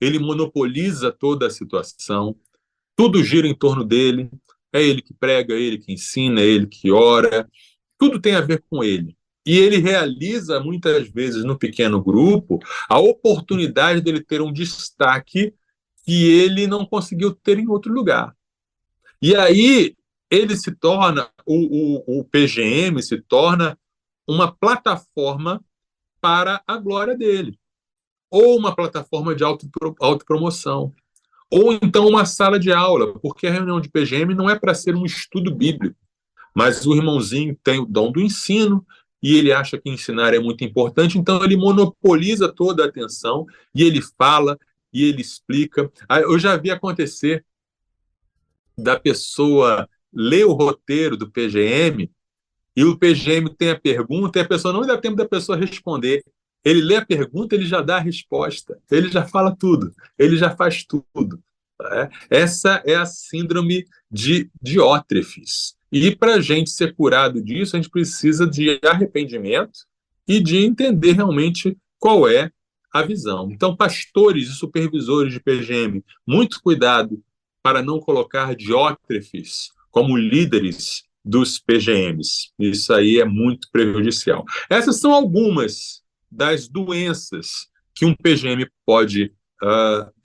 Speaker 3: ele monopoliza toda a situação, tudo gira em torno dele, é ele que prega, é ele que ensina, é ele que ora, tudo tem a ver com ele. E ele realiza, muitas vezes, no pequeno grupo, a oportunidade dele ter um destaque que ele não conseguiu ter em outro lugar. E aí ele se torna, o PGM se torna uma plataforma para a glória dele, ou uma plataforma de autopromoção, ou então uma sala de aula, porque a reunião de PGM não é para ser um estudo bíblico, mas o irmãozinho tem o dom do ensino, e ele acha que ensinar é muito importante, então ele monopoliza toda a atenção, e ele fala, e ele explica. Eu já vi acontecer da pessoa ler o roteiro do PGM, e o PGM tem a pergunta, e a pessoa não dá tempo da pessoa responder. Ele lê a pergunta, ele já dá a resposta, ele já fala tudo, ele já faz tudo. Essa é a síndrome de Diótrefes. E para a gente ser curado disso, a gente precisa de arrependimento e de entender realmente qual é a visão. Então, pastores e supervisores de PGM, muito cuidado para não colocar diótrefes como líderes dos PGMs. Isso aí é muito prejudicial. Essas são algumas das doenças que um PGM pode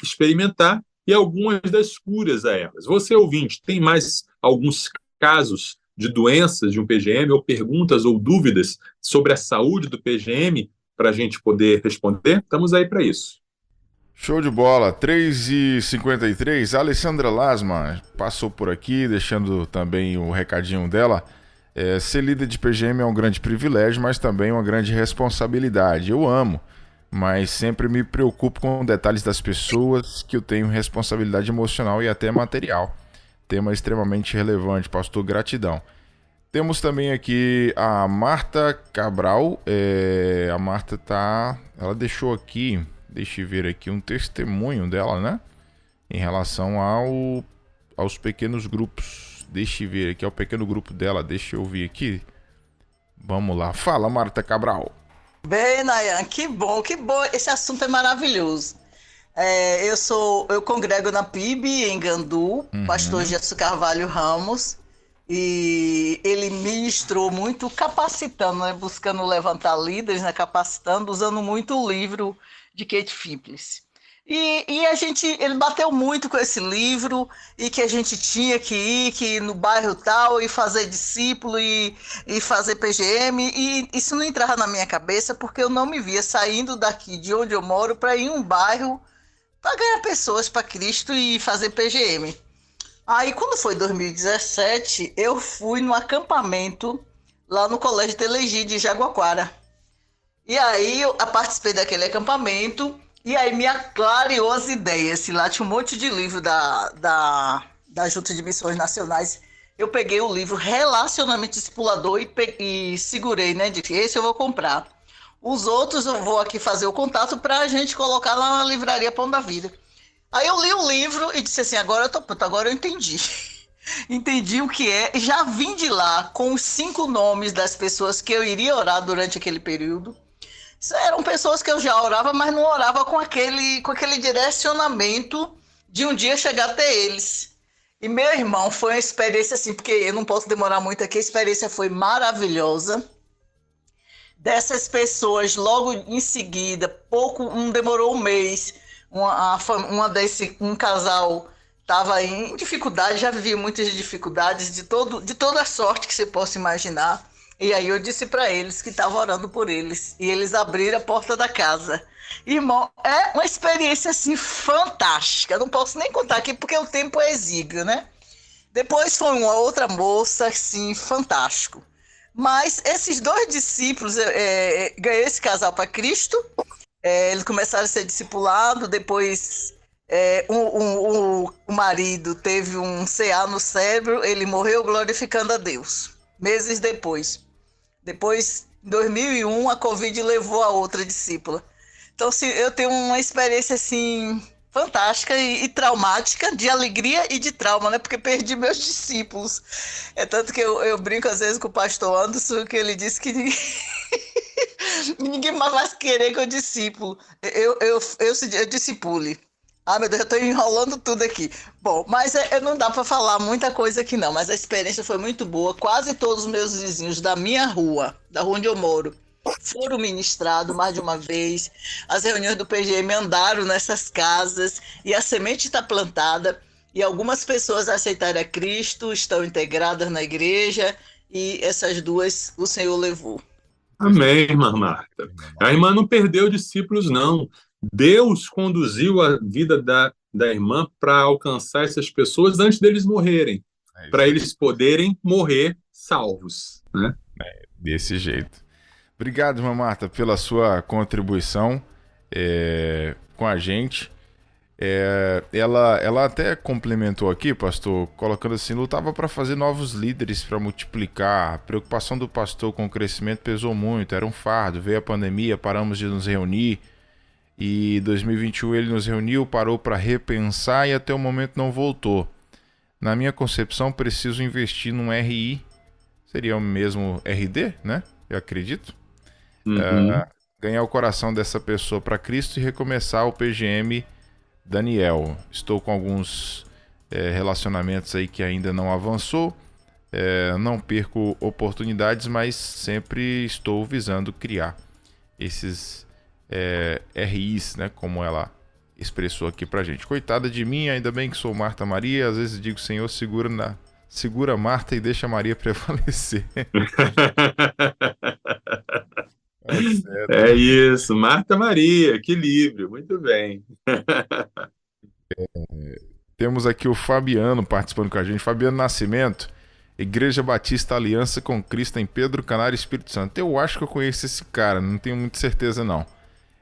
Speaker 3: experimentar e algumas das curas a elas. Você, ouvinte, tem mais alguns casos de doenças de um PGM, ou perguntas ou dúvidas sobre a saúde do PGM para a gente poder responder? Estamos aí para isso.
Speaker 2: Show de bola, 3h53, a Alessandra Lasma passou por aqui, deixando também o recadinho dela. Ser líder de PGM é um grande privilégio, mas também uma grande responsabilidade. Eu amo, mas sempre me preocupo com detalhes das pessoas, que eu tenho responsabilidade emocional e até material. Tema extremamente relevante, pastor, gratidão. Temos também aqui a Marta Cabral. A Marta ela deixou aqui, deixa eu ver aqui, um testemunho dela, né? Em relação aos pequenos grupos. Deixa eu ver aqui, é o pequeno grupo dela, deixa eu ouvir aqui. Vamos lá, fala, Marta Cabral.
Speaker 5: Bem, Nayan, que bom, esse assunto é maravilhoso. Eu congrego na PIB, em Gandu, pastor Gerson Carvalho Ramos, e ele ministrou muito capacitando, né, buscando levantar líderes, né, capacitando, usando muito o livro de Kate Phillips. E ele bateu muito com esse livro, e que a gente tinha que ir no bairro tal e fazer discípulo e fazer PGM, e isso não entrava na minha cabeça, porque eu não me via saindo daqui de onde eu moro para ir em um bairro para ganhar pessoas para Cristo e fazer PGM. Aí, quando foi 2017, eu fui no acampamento lá no Colégio Telegi de Jaguaquara. E aí, eu participei daquele acampamento, e aí me clareou as ideias. Lá tinha um monte de livro da Junta de Missões Nacionais. Eu peguei o livro Relacionamento Discipulador e segurei, né? Disse, esse eu vou comprar. Os outros eu vou aqui fazer o contato para a gente colocar lá na livraria Pão da Vida. Aí eu li o livro e disse assim, agora eu tô pronto, agora eu entendi. Entendi o que é. Já vim de lá com os 5 nomes das pessoas que eu iria orar durante aquele período. Eram pessoas que eu já orava, mas não orava com aquele direcionamento de um dia chegar até eles. E, meu irmão, foi uma experiência assim, porque eu não posso demorar muito aqui, a experiência foi maravilhosa. Dessas pessoas, logo em seguida, não demorou um mês, um casal estava em dificuldade, já vivia muitas dificuldades de toda a sorte que você possa imaginar. E aí eu disse para eles que estava orando por eles, e eles abriram a porta da casa. Irmão, é uma experiência assim fantástica, eu não posso nem contar aqui porque o tempo é exíguo, né? Depois foi uma outra moça, assim, fantástico. Mas esses 2 discípulos, ganhei esse casal para Cristo, eles começaram a ser discipulados, depois o marido teve um CA no cérebro, ele morreu glorificando a Deus, meses depois. Depois, em 2001, a Covid levou a outra discípula. Então, assim, eu tenho uma experiência assim fantástica e traumática, de alegria e de trauma, né? Porque perdi meus discípulos. É tanto que eu brinco às vezes com o pastor Anderson, que ele disse que ninguém mais vai querer que eu discípulo. Eu discipule. Ah, meu Deus, eu estou enrolando tudo aqui. Bom, mas não dá para falar muita coisa aqui não, mas a experiência foi muito boa. Quase todos os meus vizinhos da minha rua, da rua onde eu moro, foram ministrados mais de uma vez. As reuniões do PGM andaram nessas casas e a semente está plantada, e algumas pessoas aceitaram a Cristo, estão integradas na igreja, e essas 2 o Senhor levou.
Speaker 3: Amém, irmã Marta. A irmã não perdeu discípulos, não. Deus conduziu a vida da irmã para alcançar essas pessoas antes deles morrerem, para eles poderem morrer salvos, né?
Speaker 2: Desse jeito. Obrigado, irmã Marta, pela sua contribuição com a gente. Ela até complementou aqui, pastor, colocando assim, lutava para fazer novos líderes para multiplicar. A preocupação do pastor com o crescimento pesou muito, era um fardo. Veio a pandemia, paramos de nos reunir. E em 2021 ele nos reuniu, parou para repensar e até o momento não voltou. Na minha concepção, preciso investir num RI. Seria o mesmo RD, né? Eu acredito. Ganhar o coração dessa pessoa para Cristo e recomeçar o PGM Daniel. Estou com alguns relacionamentos aí que ainda não avançou. Não perco oportunidades, mas sempre estou visando criar esses RIs, né, como ela expressou aqui pra gente. Coitada de mim, ainda bem que sou Marta Maria, às vezes digo, Senhor, segura Marta e deixa Maria prevalecer.
Speaker 3: É isso, Marta Maria, equilíbrio, muito bem.
Speaker 2: Temos aqui o Fabiano participando com a gente. Fabiano Nascimento, Igreja Batista Aliança com Cristo em Pedro Canário, Espírito Santo. Eu acho que eu conheço esse cara, não tenho muita certeza não.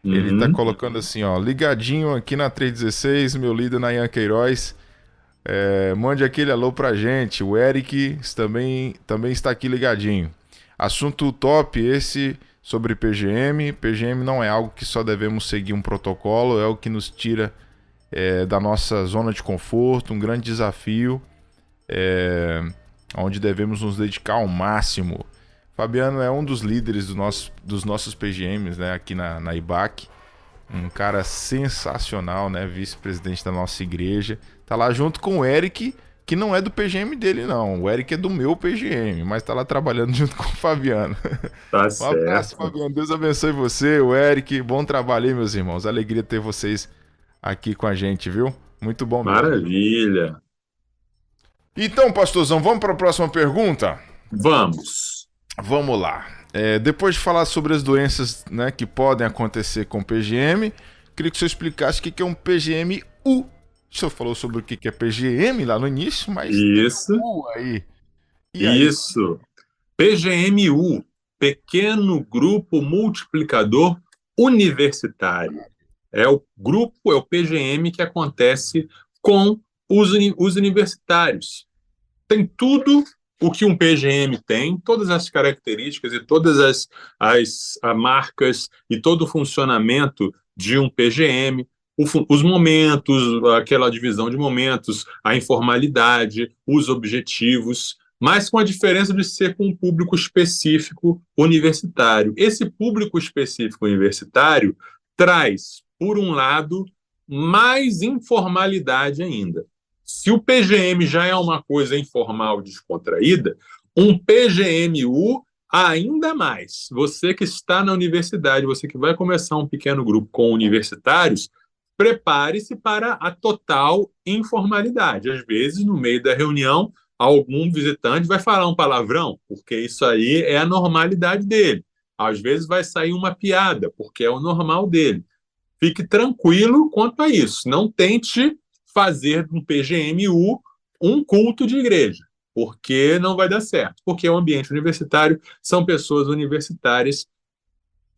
Speaker 2: Ele tá colocando assim, ó, ligadinho aqui na 316, meu líder Nayan Queiroz. Mande aquele alô pra gente. O Eric também está aqui ligadinho. Assunto top esse sobre PGM. PGM não é algo que só devemos seguir um protocolo, é o que nos tira da nossa zona de conforto, um grande desafio, onde devemos nos dedicar ao máximo. Fabiano é um dos líderes dos nossos PGMs, né, aqui na IBAC. Um cara sensacional, né, vice-presidente da nossa igreja. Tá lá junto com o Eric, que não é do PGM dele, não. O Eric é do meu PGM, mas tá lá trabalhando junto com o Fabiano.
Speaker 3: Tá
Speaker 2: Um abraço, Fabiano. Deus abençoe você, o Eric. Bom trabalho aí, meus irmãos. Alegria ter vocês aqui com a gente, viu? Muito bom mesmo.
Speaker 3: Maravilha.
Speaker 2: Então, pastorzão, vamos para a próxima pergunta?
Speaker 3: Vamos
Speaker 2: lá. Depois de falar sobre as doenças, né, que podem acontecer com PGM, queria que o senhor explicasse o que é um PGM-U. O senhor falou sobre o que é PGM lá no início, mas
Speaker 3: isso.
Speaker 2: Tem U aí.
Speaker 3: Isso. PGM-U, Pequeno Grupo Multiplicador Universitário. É o PGM que acontece com os universitários. Tem tudo o que um PGM tem, todas as características e todas as marcas e todo o funcionamento de um PGM, os momentos, aquela divisão de momentos, a informalidade, os objetivos, mas com a diferença de ser com um público específico universitário. Esse público específico universitário traz, por um lado, mais informalidade ainda. Se o PGM já é uma coisa informal, descontraída, um PGM-U ainda mais. Você que está na universidade, você que vai começar um pequeno grupo com universitários, prepare-se para a total informalidade. Às vezes, no meio da reunião, algum visitante vai falar um palavrão, porque isso aí é a normalidade dele. Às vezes vai sair uma piada, porque é o normal dele. Fique tranquilo quanto a isso. Não tente fazer um PGM-U um culto de igreja, porque não vai dar certo. Porque o ambiente universitário são pessoas universitárias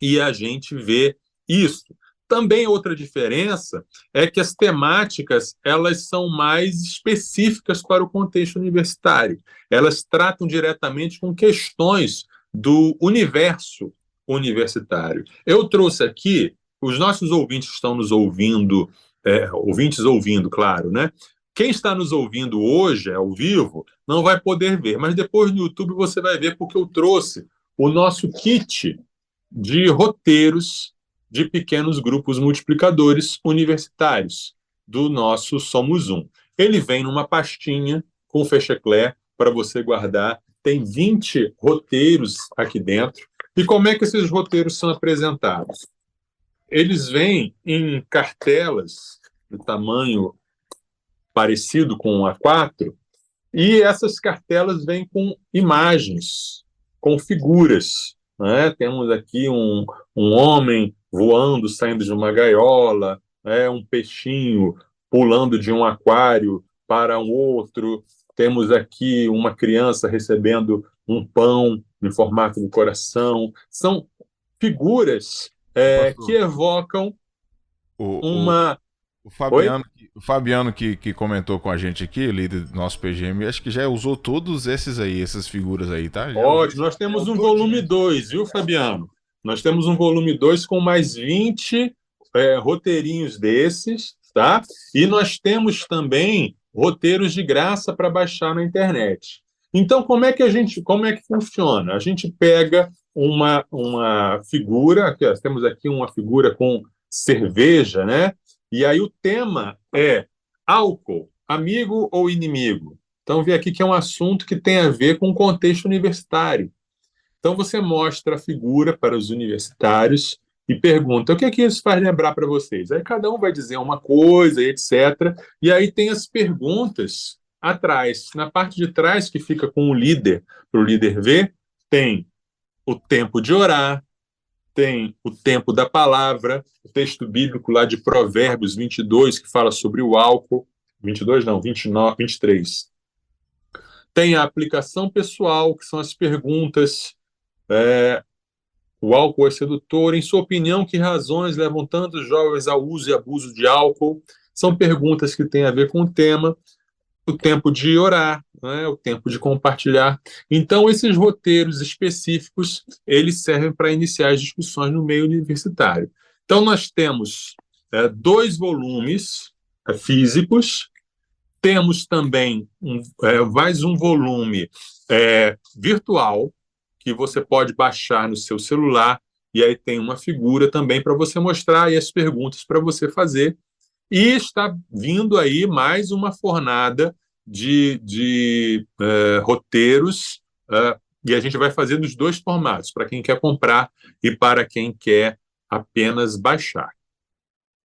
Speaker 3: e a gente vê isso. Também outra diferença é que as temáticas elas são mais específicas para o contexto universitário. Elas tratam diretamente com questões do universo universitário. Eu trouxe aqui, os nossos ouvintes estão nos ouvindo, ouvintes ouvindo, claro, né? Quem está nos ouvindo hoje, ao vivo, não vai poder ver, mas depois no YouTube você vai ver, porque eu trouxe o nosso kit de roteiros de pequenos grupos multiplicadores universitários do nosso Somos Um. Ele vem numa pastinha com fecheclé para você guardar. Tem 20 roteiros aqui dentro. E como é que esses roteiros são apresentados? Eles vêm em cartelas de tamanho parecido com um A4, e essas cartelas vêm com imagens, com figuras. Né? Temos aqui um homem voando, saindo de uma gaiola, um peixinho pulando de um aquário para um outro. Temos aqui uma criança recebendo um pão em formato de coração. São figuras que evocam uma...
Speaker 2: O Fabiano que comentou com a gente aqui, líder do nosso PGM, acho que já usou todos esses aí, essas figuras aí, tá?
Speaker 3: Ótimo, nós temos um volume 2, viu, Fabiano? Nós temos um volume 2 com mais 20 roteirinhos desses, tá? E nós temos também roteiros de graça para baixar na internet. Então, como é que funciona? A gente pega uma figura, temos aqui uma figura com cerveja, né? E aí o tema é álcool, amigo ou inimigo? Então, vê aqui que é um assunto que tem a ver com o contexto universitário. Então, você mostra a figura para os universitários e pergunta: o que é que isso faz lembrar para vocês? Aí cada um vai dizer uma coisa, etc. E aí tem as perguntas atrás. Na parte de trás, que fica com o líder, para o líder ver, tem o tempo de orar, tem o tempo da palavra, o texto bíblico lá de Provérbios 22, que fala sobre o álcool. 22 não, 29, 23. Tem a aplicação pessoal, que são as perguntas. O álcool é sedutor. Em sua opinião, que razões levam tantos jovens ao uso e abuso de álcool? São perguntas que têm a ver com o tema. O tempo de orar, né? O tempo de compartilhar. Então, esses roteiros específicos, eles servem para iniciar as discussões no meio universitário. Então, nós temos 2 volumes físicos, temos também mais um volume virtual, que você pode baixar no seu celular, e aí tem uma figura também para você mostrar e as perguntas para você fazer. E está vindo aí mais uma fornada de roteiros, e a gente vai fazer nos 2 formatos, para quem quer comprar e para quem quer apenas baixar.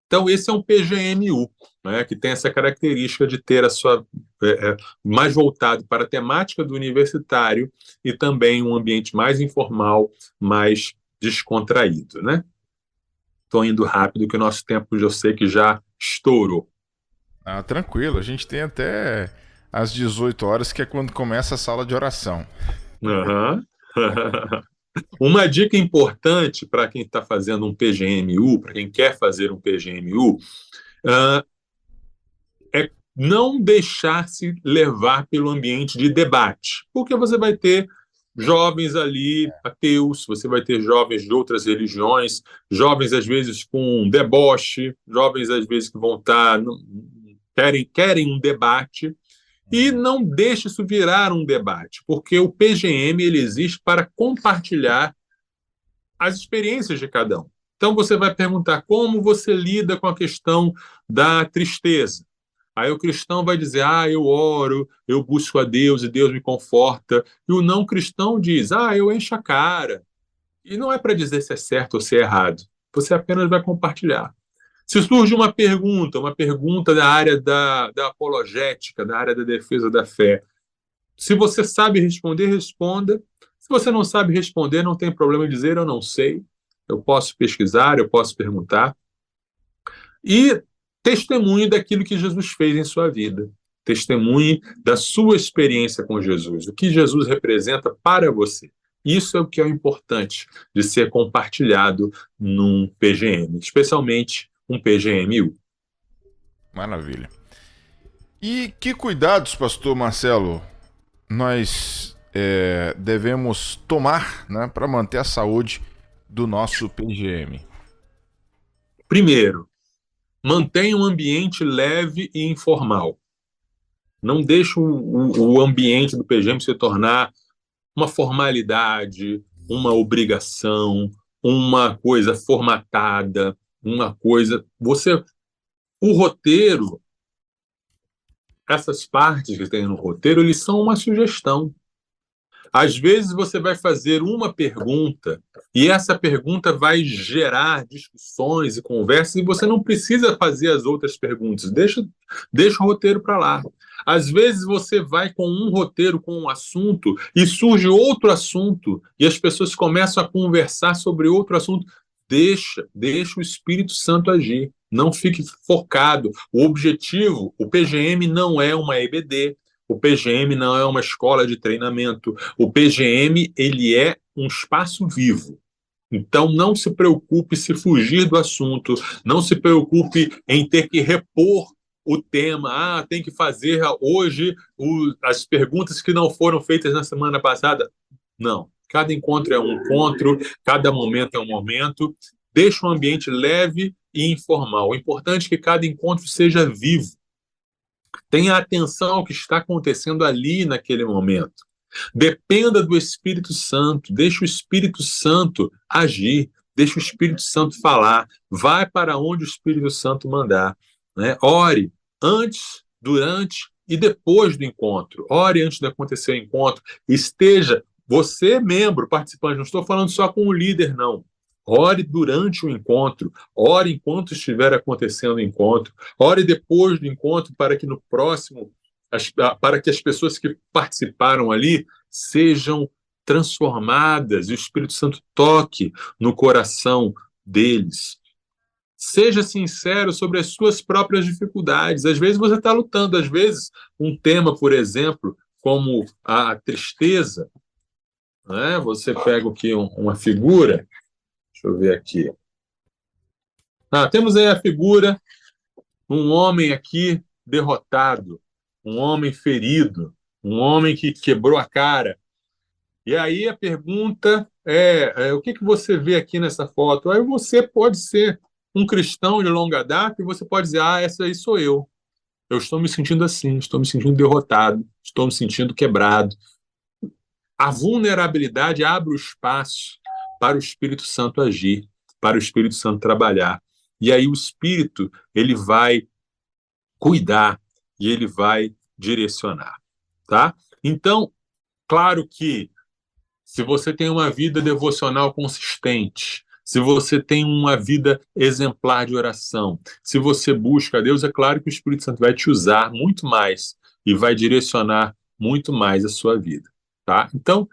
Speaker 3: Então, esse é um PGMU, né, que tem essa característica de ter a sua mais voltado para a temática do universitário e também um ambiente mais informal, mais descontraído, né? Estou indo rápido, que o nosso tempo eu sei que já estourou.
Speaker 2: Tranquilo, a gente tem até às 18 horas, que é quando começa a sala de oração.
Speaker 3: Uhum. Uma dica importante para quem está fazendo um PGMU, para quem quer fazer um PGMU, é não deixar-se levar pelo ambiente de debate, porque você vai ter jovens ali ateus, você vai ter jovens de outras religiões, jovens às vezes com deboche, jovens às vezes que vão estar querem um debate. E não deixe isso virar um debate, porque o PGM ele existe para compartilhar as experiências de cada um. Então você vai perguntar como você lida com a questão da tristeza. Aí o cristão vai dizer: eu oro, eu busco a Deus e Deus me conforta. E o não cristão diz: eu encho a cara. E não é para dizer se é certo ou se é errado. Você apenas vai compartilhar. Se surge uma pergunta da área da apologética, da área da defesa da fé, se você sabe responder, responda. Se você não sabe responder, não tem problema em dizer: eu não sei, eu posso pesquisar, eu posso perguntar. E testemunhe daquilo que Jesus fez em sua vida. Testemunhe da sua experiência com Jesus, o que Jesus representa para você. Isso é o que é importante de ser compartilhado num PGM, especialmente um PGMU.
Speaker 2: Maravilha. E que cuidados, pastor Marcelo, nós devemos tomar, né, para manter a saúde do nosso PGM?
Speaker 3: Primeiro, mantenha um ambiente leve e informal. Não deixe o ambiente do PGM se tornar uma formalidade, uma obrigação, uma coisa formatada, uma coisa... O roteiro, essas partes que tem no roteiro, eles são uma sugestão. Às vezes você vai fazer uma pergunta e essa pergunta vai gerar discussões e conversas e você não precisa fazer as outras perguntas. Deixa o roteiro para lá. Às vezes você vai com um roteiro, com um assunto, e surge outro assunto e as pessoas começam a conversar sobre outro assunto. Deixa o Espírito Santo agir. Não fique focado. O objetivo, o PGM não é uma EBD, o PGM não é uma escola de treinamento. O PGM, ele é um espaço vivo. Então, não se preocupe se fugir do assunto, não se preocupe em ter que repor o tema. Tem que fazer hoje as perguntas que não foram feitas na semana passada. Não. Cada encontro é um encontro, cada momento é um momento. Deixa um ambiente leve e informal. O importante é que cada encontro seja vivo. Tenha atenção ao que está acontecendo ali naquele momento. Dependa do Espírito Santo. Deixe o Espírito Santo agir. Deixe o Espírito Santo falar. Vai para onde o Espírito Santo mandar, né? Ore antes durante e depois do encontro. Ore antes de acontecer o encontro. Esteja, você, membro, participante, não estou falando só com o líder, não. Ore durante o encontro, ore enquanto estiver acontecendo o encontro, ore depois do encontro para que no próximo, para que as pessoas que participaram ali sejam transformadas e o Espírito Santo toque no coração deles. Seja sincero sobre as suas próprias dificuldades. Às vezes você está lutando, às vezes um tema, por exemplo, como a tristeza, né? Você pega aqui uma figura. Deixa eu ver aqui. Temos aí a figura, um homem aqui derrotado, um homem ferido, um homem que quebrou a cara. E aí a pergunta o que você vê aqui nessa foto? Aí você pode ser um cristão de longa data e você pode dizer, essa aí sou eu. Eu estou me sentindo assim, estou me sentindo derrotado, estou me sentindo quebrado. A vulnerabilidade abre o espaço para o Espírito Santo agir, para o Espírito Santo trabalhar. E aí o Espírito, ele vai cuidar e ele vai direcionar, tá? Então, claro que se você tem uma vida devocional consistente, se você tem uma vida exemplar de oração, se você busca a Deus, é claro que o Espírito Santo vai te usar muito mais e vai direcionar muito mais a sua vida, tá? Então,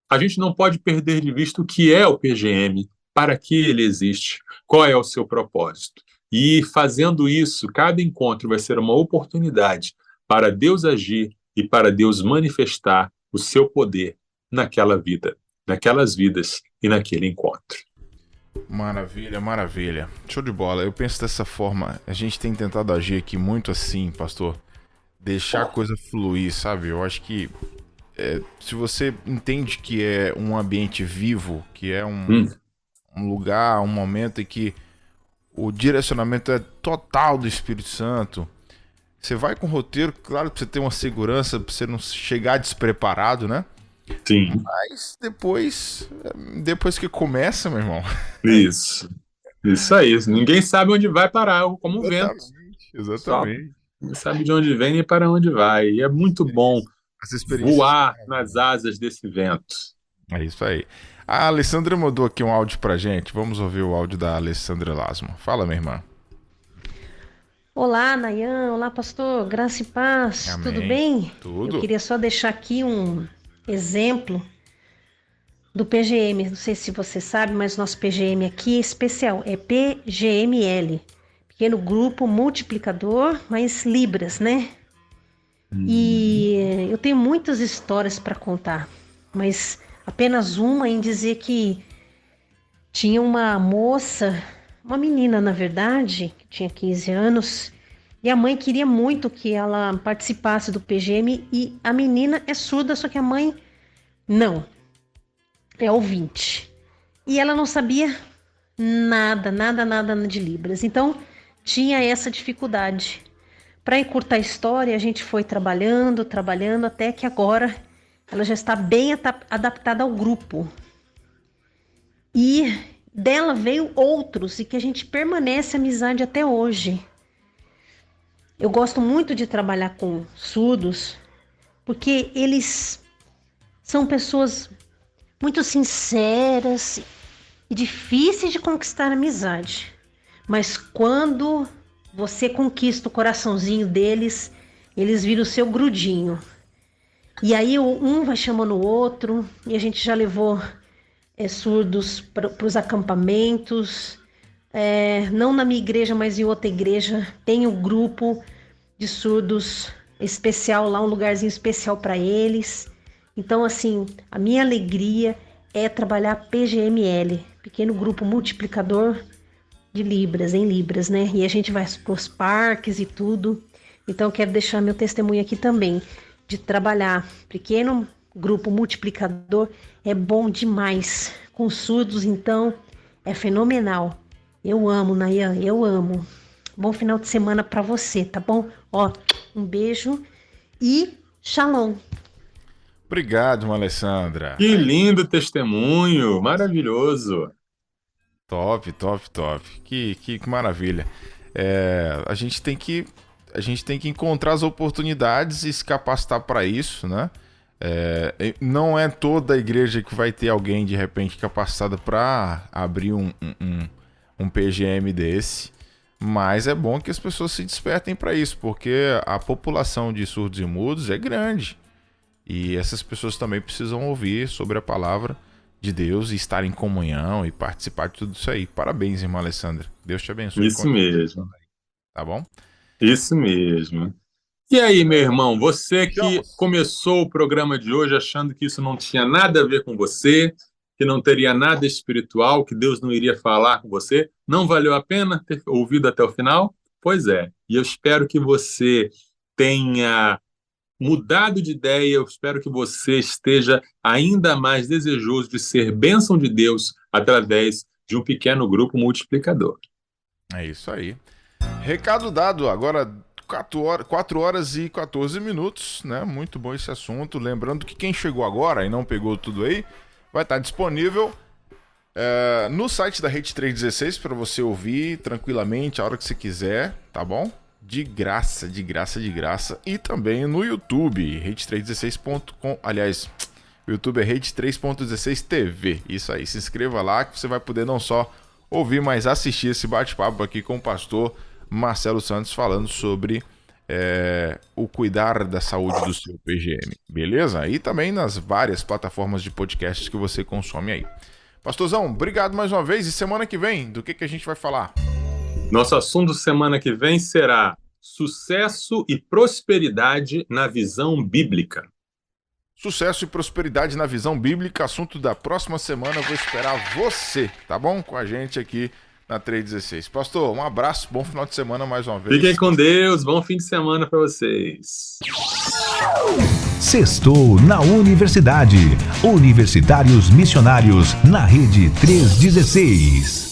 Speaker 3: a gente não pode perder de vista o que é o PGM, para que ele existe, qual é o seu propósito. E fazendo isso, cada encontro vai ser uma oportunidade para Deus agir e para Deus manifestar o seu poder naquela vida, naquelas vidas e naquele encontro.
Speaker 2: Maravilha, maravilha. Show de bola. Eu penso dessa forma, a gente tem tentado agir aqui muito assim, pastor, deixar a coisa fluir, sabe? Eu acho que se você entende que é um ambiente vivo, que é um lugar, um momento em que o direcionamento é total do Espírito Santo, você vai com o roteiro, claro, pra você ter uma segurança, pra você não chegar despreparado, né?
Speaker 3: Sim.
Speaker 2: Mas depois que começa, meu irmão...
Speaker 3: Isso aí. Ninguém sabe onde vai parar, como o vento.
Speaker 2: Exatamente.
Speaker 3: Não sabe de onde vem nem para onde vai. E é muito bom voar nas asas desse vento.
Speaker 2: É isso aí. A Alessandra mandou aqui um áudio pra gente. Vamos ouvir o áudio da Alessandra Lasmo. Fala, minha irmã.
Speaker 6: Olá, Nayan. Olá, pastor. Graça e paz.
Speaker 2: Amém.
Speaker 6: Tudo bem?
Speaker 2: Tudo.
Speaker 6: Eu queria só deixar aqui um exemplo do PGM. Não sei se você sabe, mas nosso PGM aqui é especial. É PGML. Pequeno Grupo Multiplicador, mas Libras, né? E eu tenho muitas histórias para contar, mas apenas uma em dizer que tinha uma moça, uma menina na verdade, que tinha 15 anos, e a mãe queria muito que ela participasse do PGM, e a menina é surda, só que a mãe não, é ouvinte. E ela não sabia nada de Libras, então tinha essa dificuldade. Para encurtar a história, a gente foi trabalhando, até que agora ela já está bem adaptada ao grupo. E dela veio outros, e que a gente permanece amizade até hoje. Eu gosto muito de trabalhar com surdos, porque eles são pessoas muito sinceras e difíceis de conquistar a amizade. Mas quando você conquista o coraçãozinho deles, eles viram o seu grudinho. E aí um vai chamando o outro, e a gente já levou surdos para os acampamentos, não na minha igreja, mas em outra igreja. Tem um grupo de surdos especial lá, um lugarzinho especial para eles. Então, assim, a minha alegria é trabalhar PGML, Pequeno Grupo Multiplicador de Libras, em Libras, né? E a gente vai para os parques e tudo. Então eu quero deixar meu testemunho aqui também, de trabalhar pequeno grupo multiplicador, é bom demais. Com surdos, então, é fenomenal. Eu amo, Nayan, eu amo. Bom final de semana para você, tá bom? Ó, um beijo e shalom.
Speaker 2: Obrigado, Alessandra.
Speaker 3: Que lindo testemunho, maravilhoso.
Speaker 2: Top. Que maravilha. A gente tem que a gente tem que encontrar as oportunidades e se capacitar para isso, né? Não é toda a igreja que vai ter alguém de repente capacitada para abrir um PGM desse, mas é bom que as pessoas se despertem para isso, porque a população de surdos e mudos é grande e essas pessoas também precisam ouvir sobre a palavra de Deus e estar em comunhão e participar de tudo isso aí. Parabéns, irmã Alessandra. Deus te abençoe.
Speaker 3: Isso mesmo.
Speaker 2: Tá bom?
Speaker 3: Isso mesmo. E aí, meu irmão, você que começou o programa de hoje achando que isso não tinha nada a ver com você, que não teria nada espiritual, que Deus não iria falar com você, não valeu a pena ter ouvido até o final? Pois é. E eu espero que você tenha mudado de ideia, eu espero que você esteja ainda mais desejoso de ser bênção de Deus através de um pequeno grupo multiplicador.
Speaker 2: É isso aí. Recado dado, agora 4 horas e 14 minutos, né? Muito bom esse assunto. Lembrando que quem chegou agora e não pegou tudo aí, vai estar disponível no site da Rede 316 para você ouvir tranquilamente a hora que você quiser, tá bom? De graça, de graça, de graça. E também no YouTube, rede316.com. Aliás, o YouTube é Rede 3.16 TV. Isso aí, se inscreva lá que você vai poder não só ouvir, mas assistir esse bate-papo aqui com o pastor Marcelo Santos falando sobre o cuidar da saúde do seu PGM, beleza? E também nas várias plataformas de podcasts que você consome aí. Pastorzão, obrigado mais uma vez. E semana que vem, do que a gente vai falar?
Speaker 3: Nosso assunto semana que vem será sucesso e prosperidade na visão bíblica.
Speaker 2: Sucesso e prosperidade na visão bíblica, assunto da próxima semana. Eu vou esperar você, tá bom? Com a gente aqui na 316. Pastor, um abraço, bom final de semana mais uma vez.
Speaker 3: Fiquem com Deus, bom fim de semana para vocês.
Speaker 1: Sextou na Universidade. Universitários Missionários na Rede 316.